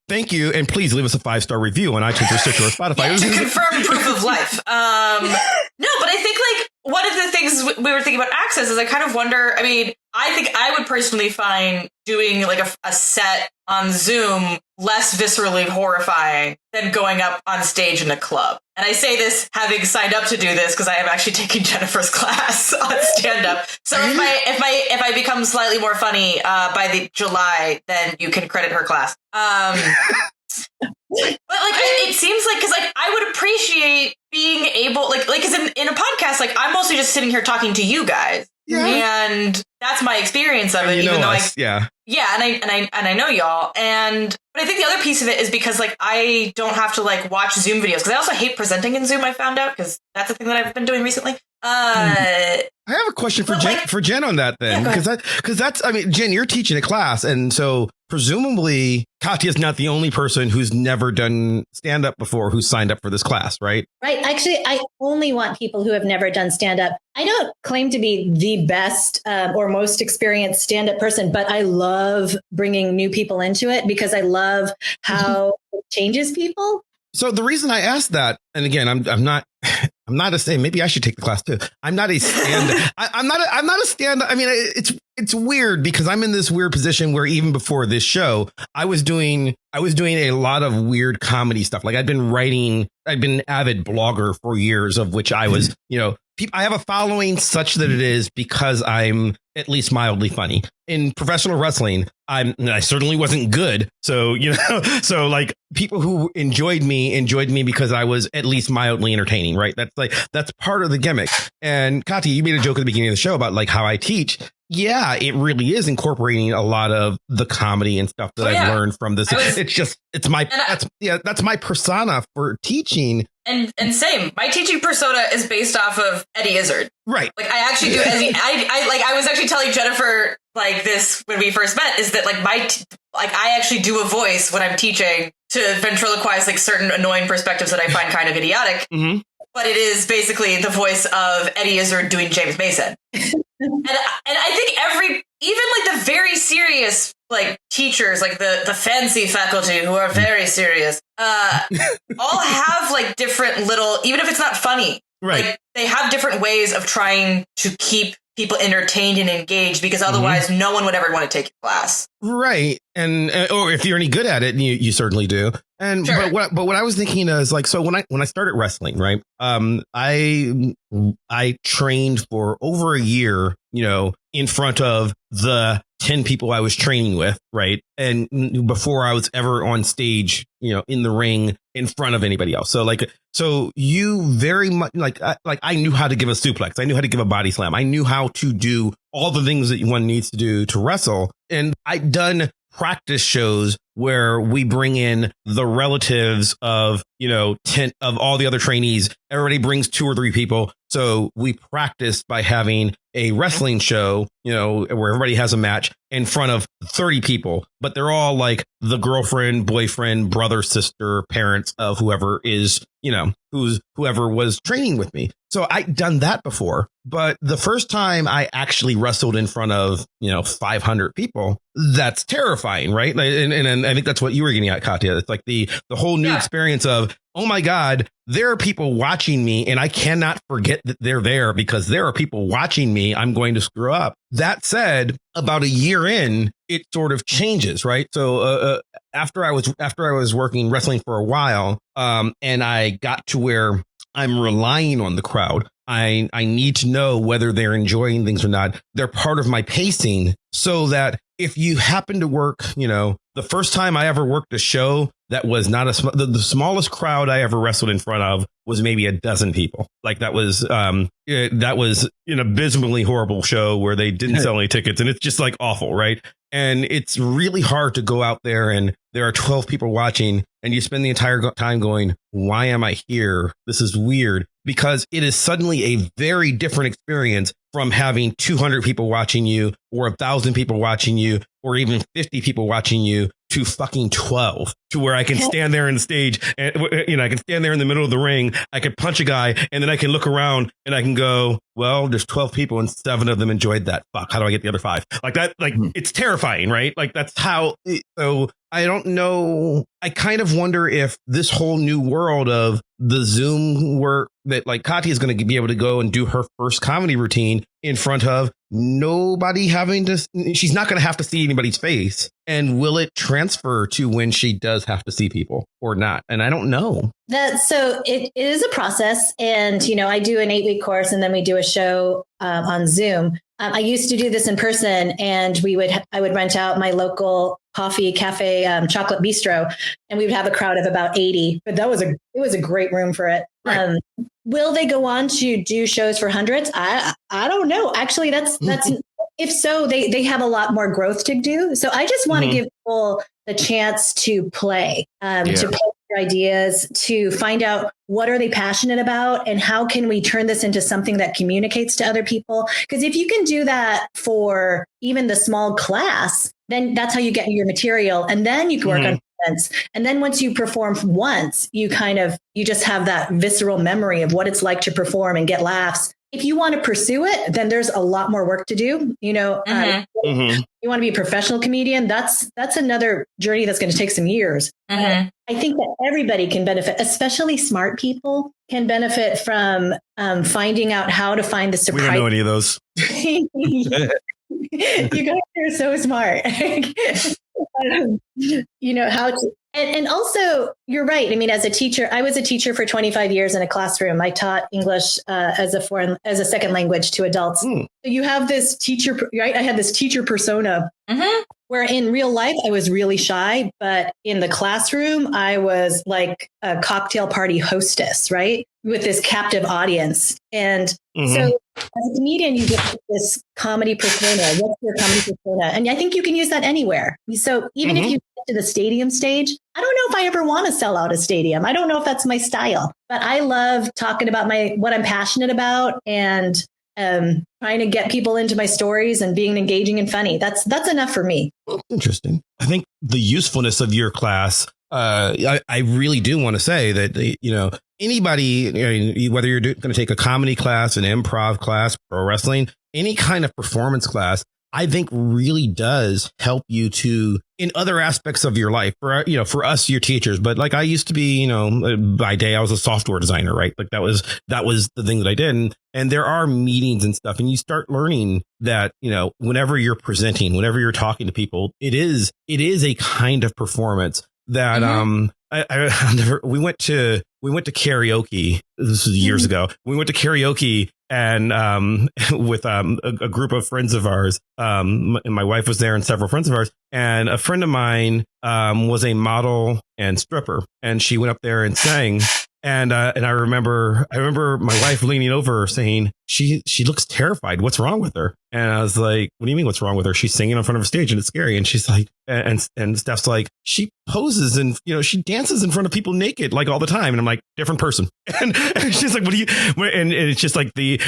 Thank you, and please leave us a 5-star review on iTunes or Stitcher or Spotify. Yeah, to confirm proof of life. No, but I think like one of the things we were thinking about access is I kind of wonder. I mean, I think I would personally find doing like a set on Zoom less viscerally horrifying than going up on stage in a club. And I say this having signed up to do this because I am actually taking Jennifer's class on stand-up. So if I become slightly more funny by the July, then you can credit her class. But like it seems like because like I would appreciate being able like because in a podcast like I'm mostly just sitting here talking to you guys. Yeah. And that's my experience of it. Even though and I know y'all. But I think the other piece of it is because like I don't have to like watch Zoom videos because I also hate presenting in Zoom. I found out because that's a thing that I've been doing recently. I have a question for Jen on that then, because that's Jen, you're teaching a class, and so presumably Katya's not the only person who's never done stand up before who's signed up for this class, right? Right. Actually, I only want people who have never done stand up. I don't claim to be the best or most experienced stand up person, but I love bringing new people into it because I love how it changes people. So the reason I asked that, and again, I'm not maybe I should take the class too. I'm not a stand. I'm not a stand. I mean, it's weird because I'm in this weird position where even before this show, I was doing a lot of weird comedy stuff. Like I'd been an avid blogger for years, of which I was, I have a following such that it is because I'm at least mildly funny. In professional wrestling, I certainly wasn't good. So, so like people who enjoyed me because I was at least mildly entertaining, right? That's part of the gimmick. And Katya, you made a joke at the beginning of the show about like how I teach. Yeah, it really is incorporating a lot of the comedy and stuff that I've learned from this. That's my persona for teaching. And same, my teaching persona is based off of Eddie Izzard. Right. Like I actually do. I was actually telling Jennifer like this when we first met is that like I actually do a voice when I'm teaching to ventriloquize like certain annoying perspectives that I find kind of idiotic. Mm-hmm. But it is basically the voice of Eddie Izzard doing James Mason. And I think even like the very serious like teachers, like the fancy faculty who are very serious, all have like different little, even if it's not funny, Right. like they have different ways of trying to keep people entertained and engaged, because otherwise no one would ever want to take your class. Right. And or if you're any good at it, you certainly do. And Sure. but what I was thinking is like, so when I started wrestling, right, I trained for over a year, in front of the 10 people I was training with, right, and before I was ever on stage, in the ring in front of anybody else. So you very much like I knew how to give a suplex, I knew how to give a body slam, I knew how to do all the things that one needs to do to wrestle, and I'd done practice shows where we bring in the relatives of 10 of all the other trainees. Everybody brings 2 or 3 people, so we practice by having a wrestling show, where everybody has a match in front of 30 people, but they're all like the girlfriend, boyfriend, brother, sister, parents of whoever is, whoever was training with me. So I'd done that before, but the first time I actually wrestled in front of, 500 people, that's terrifying, right? And I think that's what you were getting at, Katya. It's like the whole new experience of, oh my God, there are people watching me and I cannot forget that they're there because there are people watching me. I'm going to screw up. That said, about a year in, it sort of changes, right? So after I was working wrestling for a while, and I got to where I'm relying on the crowd. I need to know whether they're enjoying things or not. They're part of my pacing, so that if you happen to work, the first time I ever worked a show that was not the smallest crowd I ever wrestled in front of was maybe a dozen people. Like that was an abysmally horrible show where they didn't sell any tickets, and it's just like awful, right? And it's really hard to go out there and there are 12 people watching and you spend the entire time going, why am I here? This is weird, because it is suddenly a very different experience from having 200 people watching you or 1,000 people watching you or even 50 people watching you to fucking 12, to where I can stand there on the stage and, I can stand there in the middle of the ring. I could punch a guy and then I can look around and I can go, well, there's 12 people and 7 of them enjoyed that. Fuck, how do I get the other 5? Like that, it's terrifying, right? Like that's how, so I don't know. I kind of wonder if this whole new world of the Zoom work that like Katya is going to be able to go and do her first comedy routine in front of nobody having to, she's not going to have to see anybody's face. And will it transfer to when she does have to see people or not? And I don't know. So it is a process. And, I do an 8-week course and then we do a show on Zoom. I used to do this in person, and I would rent out my local coffee cafe, chocolate bistro, and we would have a crowd of about 80. But it was a great room for it. Right. Will they go on to do shows for hundreds? I don't know. Actually, that's if so, they have a lot more growth to do. So I just want to give people the chance to play, to play their ideas, to find out what are they passionate about and how can we turn this into something that communicates to other people? Because if you can do that for even the small class, then that's how you get your material. And then you can work on events. And then once you perform once, you just have that visceral memory of what it's like to perform and get laughs. If you want to pursue it, then there's a lot more work to do. You want to be a professional comedian. That's another journey that's going to take some years. I think that everybody can benefit, especially smart people can benefit from finding out how to find the surprise. We don't know any of those. You guys are so smart. How to. And also, you're right. I mean, as a teacher, I was a teacher for 25 years in a classroom. I taught English as a second language to adults. So you have this teacher, right? I had this teacher persona where in real life, I was really shy. But in the classroom, I was like a cocktail party hostess, right? With this captive audience. And so as a comedian, you get this comedy persona. What's your comedy persona? And I think you can use that anywhere. So even if you get to the stadium stage, I don't know if I ever want to sell out a stadium. I don't know if that's my style, but I love talking about what I'm passionate about and trying to get people into my stories and being engaging and funny. That's enough for me. Interesting. I think the usefulness of your class, I really do want to say that, anybody, whether you're going to take a comedy class, an improv class, pro wrestling, any kind of performance class, I think really does help you to in other aspects of your life. For us, your teachers, but like I used to be, by day I was a software designer, right? Like that was the thing that I did. And there are meetings and stuff, and you start learning that, whenever you're presenting, whenever you're talking to people, it is a kind of performance that we went to karaoke. This was years ago. We went to karaoke and with a group of friends of ours. And my wife was there and several friends of ours. And a friend of mine was a model and stripper, and she went up there and sang. And I remember my wife leaning over saying, she looks terrified. What's wrong with her? And I was like, what do you mean what's wrong with her? She's singing in front of a stage and it's scary. And she's like, and Steph's like, she poses and, she dances in front of people naked, like all the time. And I'm like, different person. And she's like, what do you, and it's just like the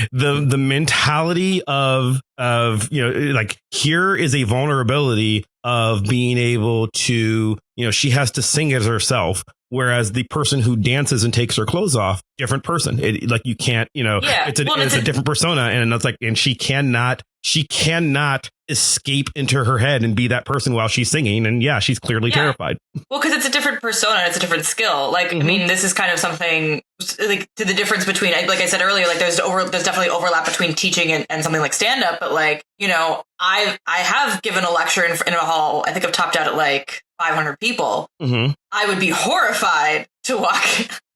mentality of, like here is a vulnerability of being able to, she has to sing it herself. Whereas the person who dances and takes her clothes off, different person. Like you can't, it's a different persona. And it's like, and she cannot escape into her head and be that person while she's singing. And yeah, she's clearly terrified. Well, because it's a different persona. It's a different skill. Like, I mean, this is kind of something like to the difference between, like I said earlier, like there's definitely overlap between teaching and something like stand up. But like, I have given a lecture in a hall. I think I've topped out at like 500 people. I would be horrified to walk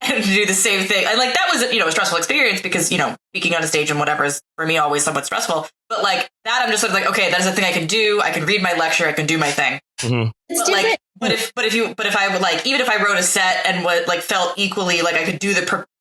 and do the same thing. And like that was, a stressful experience because, speaking on a stage and whatever is for me always somewhat stressful. But like that, I'm just sort of like, okay, that is a thing I can do. I can read my lecture. I can do my thing. It's different. But if I would like, even if I wrote a set and what like felt equally like I could do the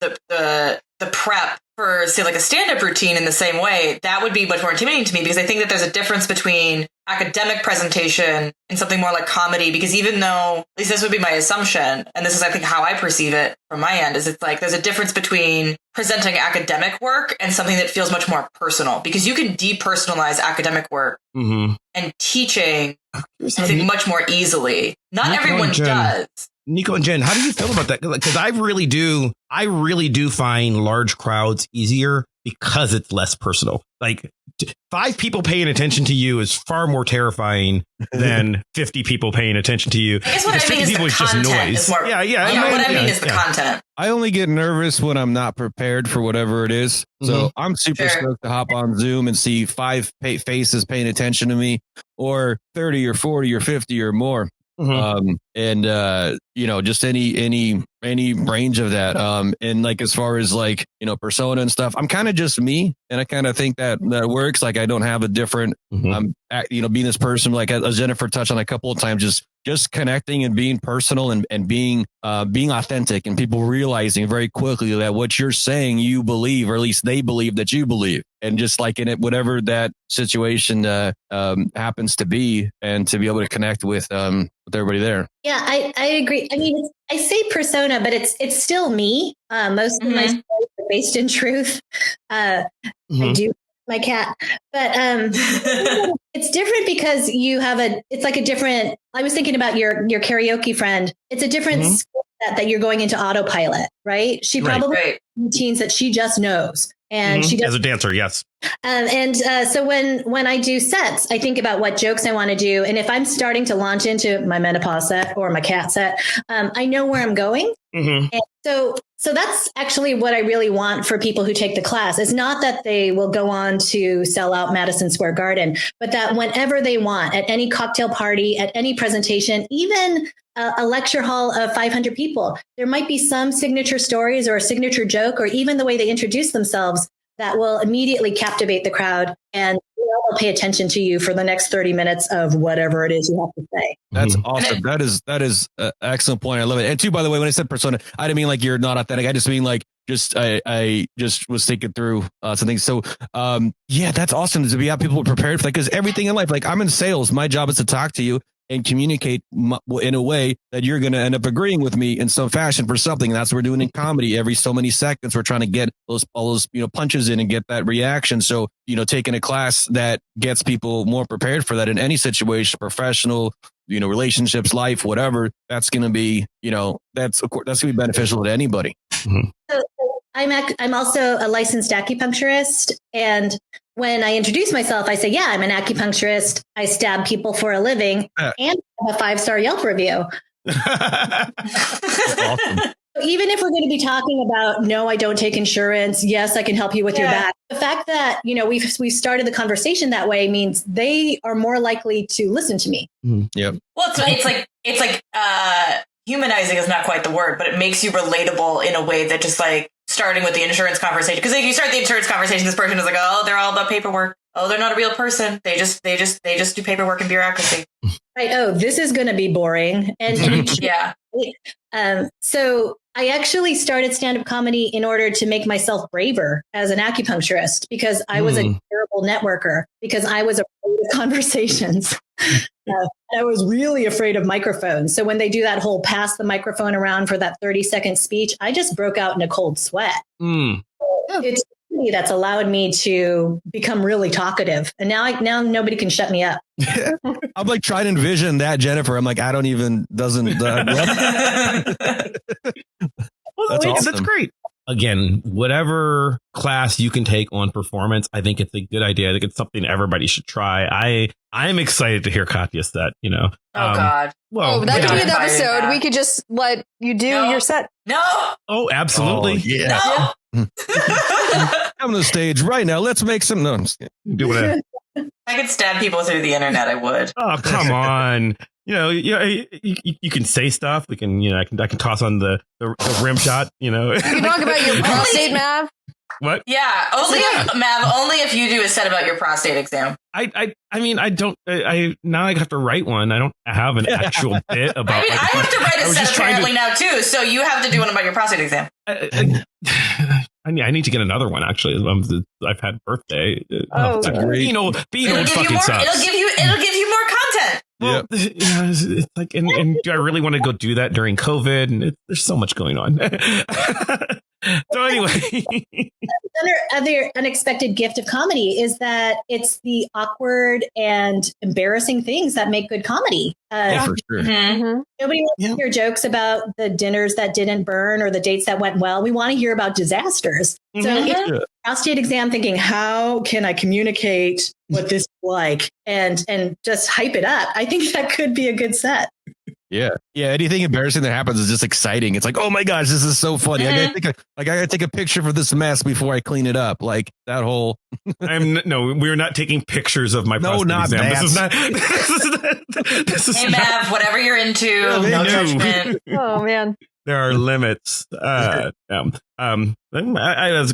prep for say like a stand-up routine in the same way, that would be much more intimidating to me because I think that there's a difference between academic presentation and something more like comedy, because even though, at least this would be my assumption, and this is I think how I perceive it from my end, is it's like there's a difference between presenting academic work and something that feels much more personal, because you can depersonalize academic work and teaching I think much more easily. Not everyone does. Nico and Jen, how do you feel about that? Because I really do find large crowds easier because it's less personal. Like 5 people paying attention to you is far more terrifying than 50 people paying attention to you. I guess what I mean is the content is more. What I mean is the content. I only get nervous when I'm not prepared for whatever it is. So I'm super stoked to hop on Zoom and see 5 faces paying attention to me, or 30 or 40 or 50 or more. Just any range of that. And like, as far as like, persona and stuff, I'm kind of just me. And I kind of think that works. Like I don't have a different, being this person, like as Jennifer touched on a couple of times, just connecting and being personal and being authentic, and people realizing very quickly that what you're saying, you believe, or at least they believe that you believe. And just like in it, whatever that situation happens to be, and to be able to connect with everybody there. Yeah, I agree. I mean, I say persona, but it's still me. Most of my stories are based in truth. I do my cat, but it's different because you have it's like a different. I was thinking about your karaoke friend. It's a different skill set that you're going into autopilot, right? She probably has routines that she just knows. And she does, as a dancer, yes. So when I do sets, I think about what jokes I want to do. And if I'm starting to launch into my menopause set or my cat set, I know where I'm going. And so that's actually what I really want for people who take the class. It's not that they will go on to sell out Madison Square Garden, but that whenever they want, at any cocktail party, at any presentation, even a lecture hall of 500 people, there might be some signature stories or a signature joke, or even the way they introduce themselves that will immediately captivate the crowd, and they'll pay attention to you for the next 30 minutes of whatever it is you have to say. That's awesome. That is an excellent point. I love it. And too, by the way, when I said persona, I didn't mean like you're not authentic. I just mean like, I just was thinking through some things. So, that's awesome to have people prepared for that, because everything in life, like I'm in sales, my job is to talk to you and communicate in a way that you're going to end up agreeing with me in some fashion for something. And that's what we're doing in comedy. Every so many seconds, we're trying to get all those punches in and get that reaction. So, taking a class that gets people more prepared for that in any situation, professional, relationships, life, whatever, that's going to be, that's going to be beneficial to anybody. So I'm also a licensed acupuncturist, and when I introduce myself, I say, yeah, I'm an acupuncturist. I stab people for a living and have a 5-star Yelp review. Awesome. Even if we're going to be talking about, no, I don't take insurance. Yes, I can help you with your back. The fact that, we've started the conversation that way means they are more likely to listen to me. Yep. Well, it's like humanizing is not quite the word, but it makes you relatable in a way that just like starting with the insurance conversation. Because if you start the insurance conversation, this person is like, oh, they're all about paperwork. Oh, they're not a real person. They just do paperwork and bureaucracy. Right. Oh, this is going to be boring. And yeah. So I actually started stand-up comedy in order to make myself braver as an acupuncturist because I was a terrible networker, because I was afraid of conversations. I was really afraid of microphones. So when they do that whole pass the microphone around for that 30-second speech, I just broke out in a cold sweat. It's comedy that's allowed me to become really talkative. And now nobody can shut me up. I'm like trying to envision that, Jennifer. I'm like, I don't even, doesn't. That's awesome. That's great. Again, whatever class you can take on performance, I think it's a good idea. I think it's something everybody should try. I'm excited to hear Katya's set, Oh, God. Well, that could be an Yeah. episode. We could just let you do your set. No. Oh, absolutely. Yeah. No. I'm on the stage right now. Let's make some. No, I'm just kidding. Do whatever. If I could stab people through the internet, I would. Oh, come on. You can say stuff. We can, I can toss on the rim shot, You can talk about your prostate, Mav. What? Yeah. Only if you do a set about your prostate exam. I now I have to write one. I don't have an actual bit about. I have to write a was set just trying apparently now too. So you have to do one about your prostate exam. I need to get another one. Actually, I've had birthday. Oh, being old fucking sucks. It'll give you more content. Well, it's like, and do I really want to go do that during COVID? And there's so much going on. So anyway, other unexpected gift of comedy is that it's the awkward and embarrassing things that make good comedy. for sure. Mm-hmm. Nobody wants to hear jokes about the dinners that didn't burn or the dates that went well. We want to hear about disasters. So if you're prostate exam thinking, how can I communicate what this is like and just hype it up? I think that could be a good set. Yeah. Anything embarrassing that happens is just exciting. It's like, oh my gosh, this is so funny. I gotta take a picture for this mess before I clean it up. Like that whole. we're not taking pictures of my prostate exam. This is Hey, not. Mav, whatever you're into, no judgment. Oh, man. There are limits. I was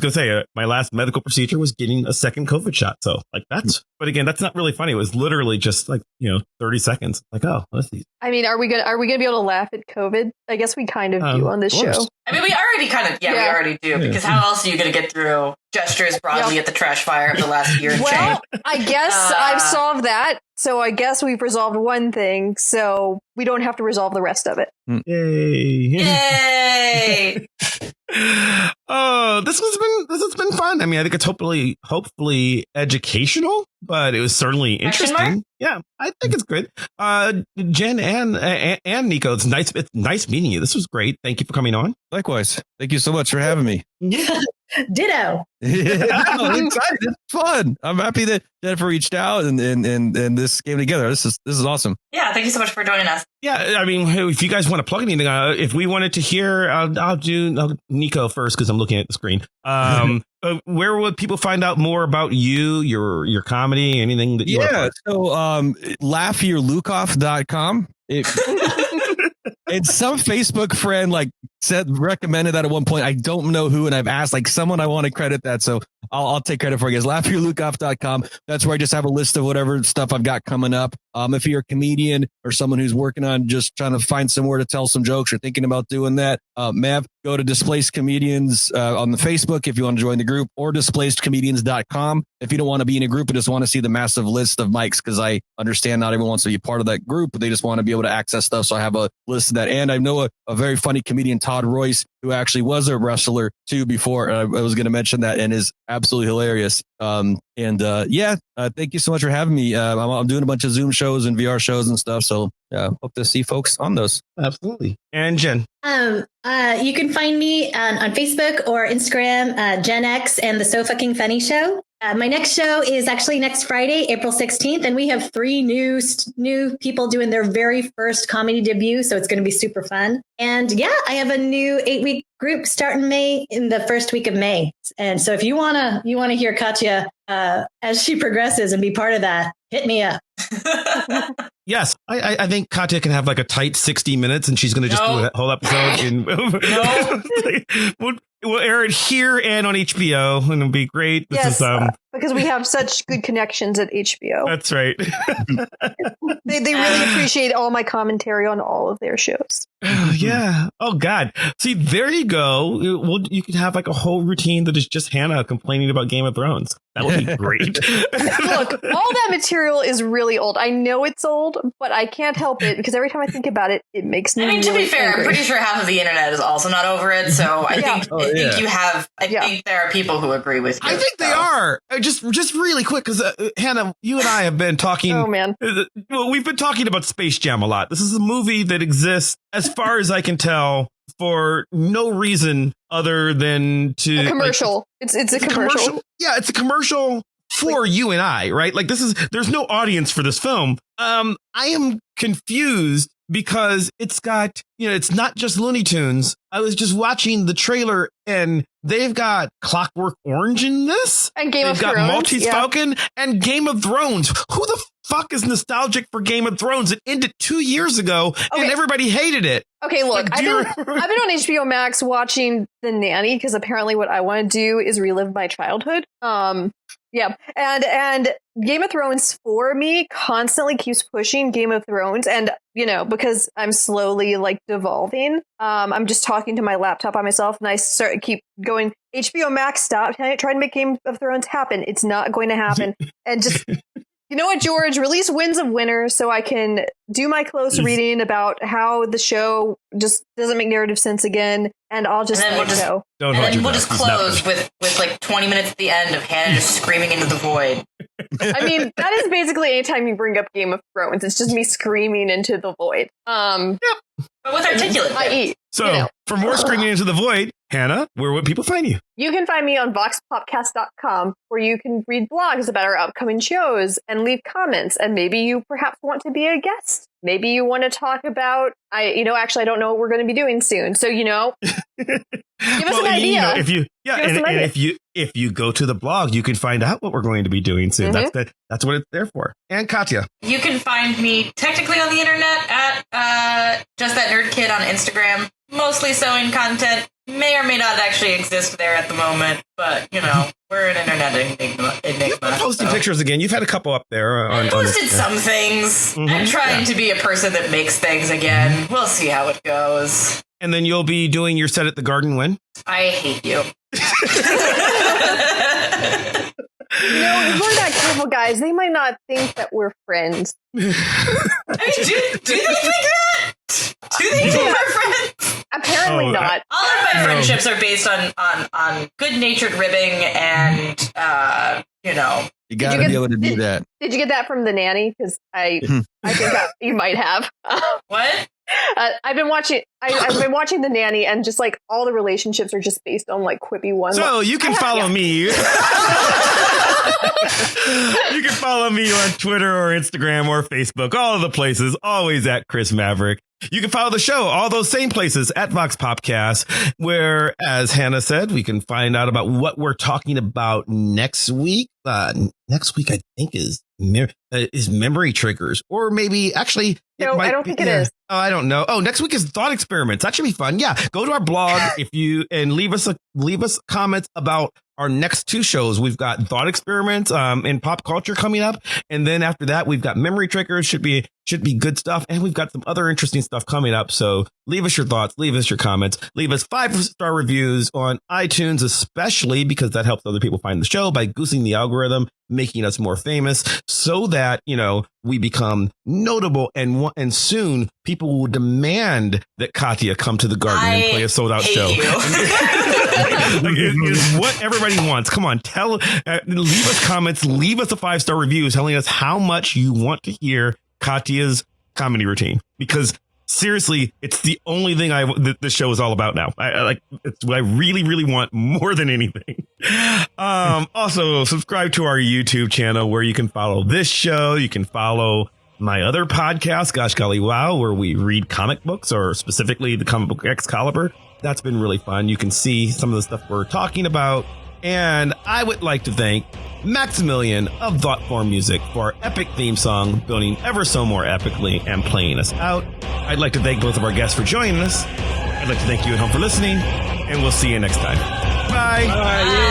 going to say my last medical procedure was getting a second COVID shot. So but again, that's not really funny. It was literally just 30 seconds. Like, oh, let's see. I mean, are we gonna be able to laugh at COVID? I guess we kind of do on this show. I mean, we already we already do, because how else are you going to get through gestures broadly at the trash fire of the last year and change? I guess I've solved that. So I guess we've resolved one thing. So we don't have to resolve the rest of it. Yay! Oh, this has been fun. I mean, I think it's hopefully educational, but it was certainly interesting. Yeah, I think it's good. Jen and Nico, it's nice meeting you. This was great. Thank you for coming on. Likewise. Thank you so much for having me. Ditto. I'm excited. It's fun. I'm happy that Jennifer reached out and this came together. This is awesome. Yeah, thank you so much for joining us. Yeah, I mean, if you guys want to plug anything, if we wanted to hear, I'll do Nico first because I'm looking at the screen. Where would people find out more about you, your comedy, anything that you want? So laughyourlukoff.com. And some Facebook friend recommended that at one point. I don't know who, and I've asked someone I want to credit that. So I'll take credit for it. Guys, laughyourlukoff.com. That's where I just have a list of whatever stuff I've got coming up. If you're a comedian or someone who's working on just trying to find somewhere to tell some jokes or thinking about doing that, Mav, go to Displaced Comedians on the Facebook if you want to join the group, or displacedcomedians.com if you don't want to be in a group and just want to see the massive list of mics, because I understand not everyone wants to be part of that group, but they just want to be able to access stuff. So I have a list of that. And I know a very funny comedian, Todd Royce, who actually was a wrestler too before. I was going to mention that, and is absolutely hilarious. Thank you so much for having me. I'm doing a bunch of Zoom shows and VR shows and stuff. So hope to see folks on those. Absolutely. And Jen. You can find me on Facebook or Instagram, Gen X and the So Fucking Funny Show. My next show is actually next Friday, April 16th, and we have 3 new people doing their very first comedy debut, so it's going to be super fun. And yeah, I have a new 8-week group starting May in the first week of May. And so if you wanna hear Katya as she progresses and be part of that, hit me up. Yes, I think Katya can have like a tight 60 minutes, and she's going to just do a whole episode. We'll air it here and on HBO, and it'll be great. This is, because we have such good connections at HBO. That's right. They really appreciate all my commentary on all of their shows. Yeah. Oh God. See, there you go. You could have like a whole routine that is just Hannah complaining about Game of Thrones. That would be great. Look, all that material is really old. I know it's old, but I can't help it because every time I think about it, it makes me. I mean, to really be fair, angry. I'm pretty sure half of the internet is also not over it. So I think you have. I think there are people who agree with you. I think they are. Just really quick, because Hannah, you and I have been talking. Oh man. Well, we've been talking about Space Jam a lot. This is a movie that exists, as far as I can tell, for no reason other than to A commercial. It's a commercial. Yeah, it's a commercial for you and I, right? Like there's no audience for this film. I am confused because it's got, it's not just Looney Tunes. I was just watching the trailer and they've got Clockwork Orange in this. And Game of They've got Thrones. Maltese Falcon and Game of Thrones. Who the fuck is nostalgic for Game of Thrones? It ended 2 years ago and everybody hated it. Okay, look, Like, I've been on HBO Max watching The Nanny because apparently what I want to do is relive my childhood. Yeah, and Game of Thrones for me constantly keeps pushing Game of Thrones, and because I'm slowly like devolving. I'm just talking to my laptop by myself, and I keep going. HBO Max, stop trying to make Game of Thrones happen. It's not going to happen, and just. You know what, George? Release Winds of Winter so I can do my close reading about how the show just doesn't make narrative sense again, and I'll just let it go. And then we'll just close with like 20 minutes at the end of Hannah just screaming into the void. I mean, that is basically anytime you bring up Game of Thrones. It's just me screaming into the void. But with articulate. I.e. So, for more screaming into the void, Hannah, where would people find you? You can find me on voxpopcast.com, where you can read blogs about our upcoming shows and leave comments. And maybe you perhaps want to be a guest. Maybe you want to talk about, actually, I don't know what we're going to be doing soon. So, give us an idea. If you go to the blog, you can find out what we're going to be doing soon. Mm-hmm. That's what it's there for. And Katya. You can find me technically on the internet at Just That Nerd Kid on Instagram. Mostly sewing content. May or may not actually exist there at the moment, but we're an internet enigma. You've been posting pictures again. You've had a couple up there. I posted some things. I'm trying to be a person that makes things again. We'll see how it goes. And then you'll be doing your set at the Garden when? I hate you. If we're not careful, guys, they might not think that we're friends. I mean, do they think that? Do they think we're friends? Apparently not. All of my friendships are based on good-natured ribbing and, You got to be able to do that. Did you get that from The Nanny? Because I think you might have. What? I've been watching The Nanny, and just like all the relationships are just based on like quippy ones. So you can follow me. You can follow me on Twitter or Instagram or Facebook, all of the places, always at Chris Maverick. You can follow the show, all those same places at Vox Popcast, where, as Hannah said, we can find out about what we're talking about next week. Next week, I think, is memory triggers, or maybe actually. No, I don't think it is. Oh, I don't know. Oh, next week is thought experiments. That should be fun. Yeah, go to our blog and leave us comments about our next 2 shows. We've got thought experiments in pop culture coming up, and then after that, we've got memory triggers. Should be good stuff, and we've got some other interesting stuff coming up. So leave us your thoughts, leave us your comments, leave us 5-star reviews on iTunes, especially because that helps other people find the show by goosing the algorithm, making us more famous, so that we become notable, and soon people will demand that Katya come to the Garden and play a sold out show. Is what everybody wants. Come on, leave us comments, leave us a 5-star review telling us how much you want to hear Katya's comedy routine, because seriously, it's the only thing the show is all about now. It's what I really, really want more than anything. Also, subscribe to our YouTube channel where you can follow this show. You can follow my other podcast, Gosh Golly Wow, where we read comic books, or specifically the comic book Excalibur. That's been really fun. You can see some of the stuff we're talking about. And I would like to thank Maximilian of Thoughtform Music for our epic theme song, building ever so more epically and playing us out. I'd like to thank both of our guests for joining us. I'd like to thank you at home for listening, and we'll see you next time. Bye. Bye.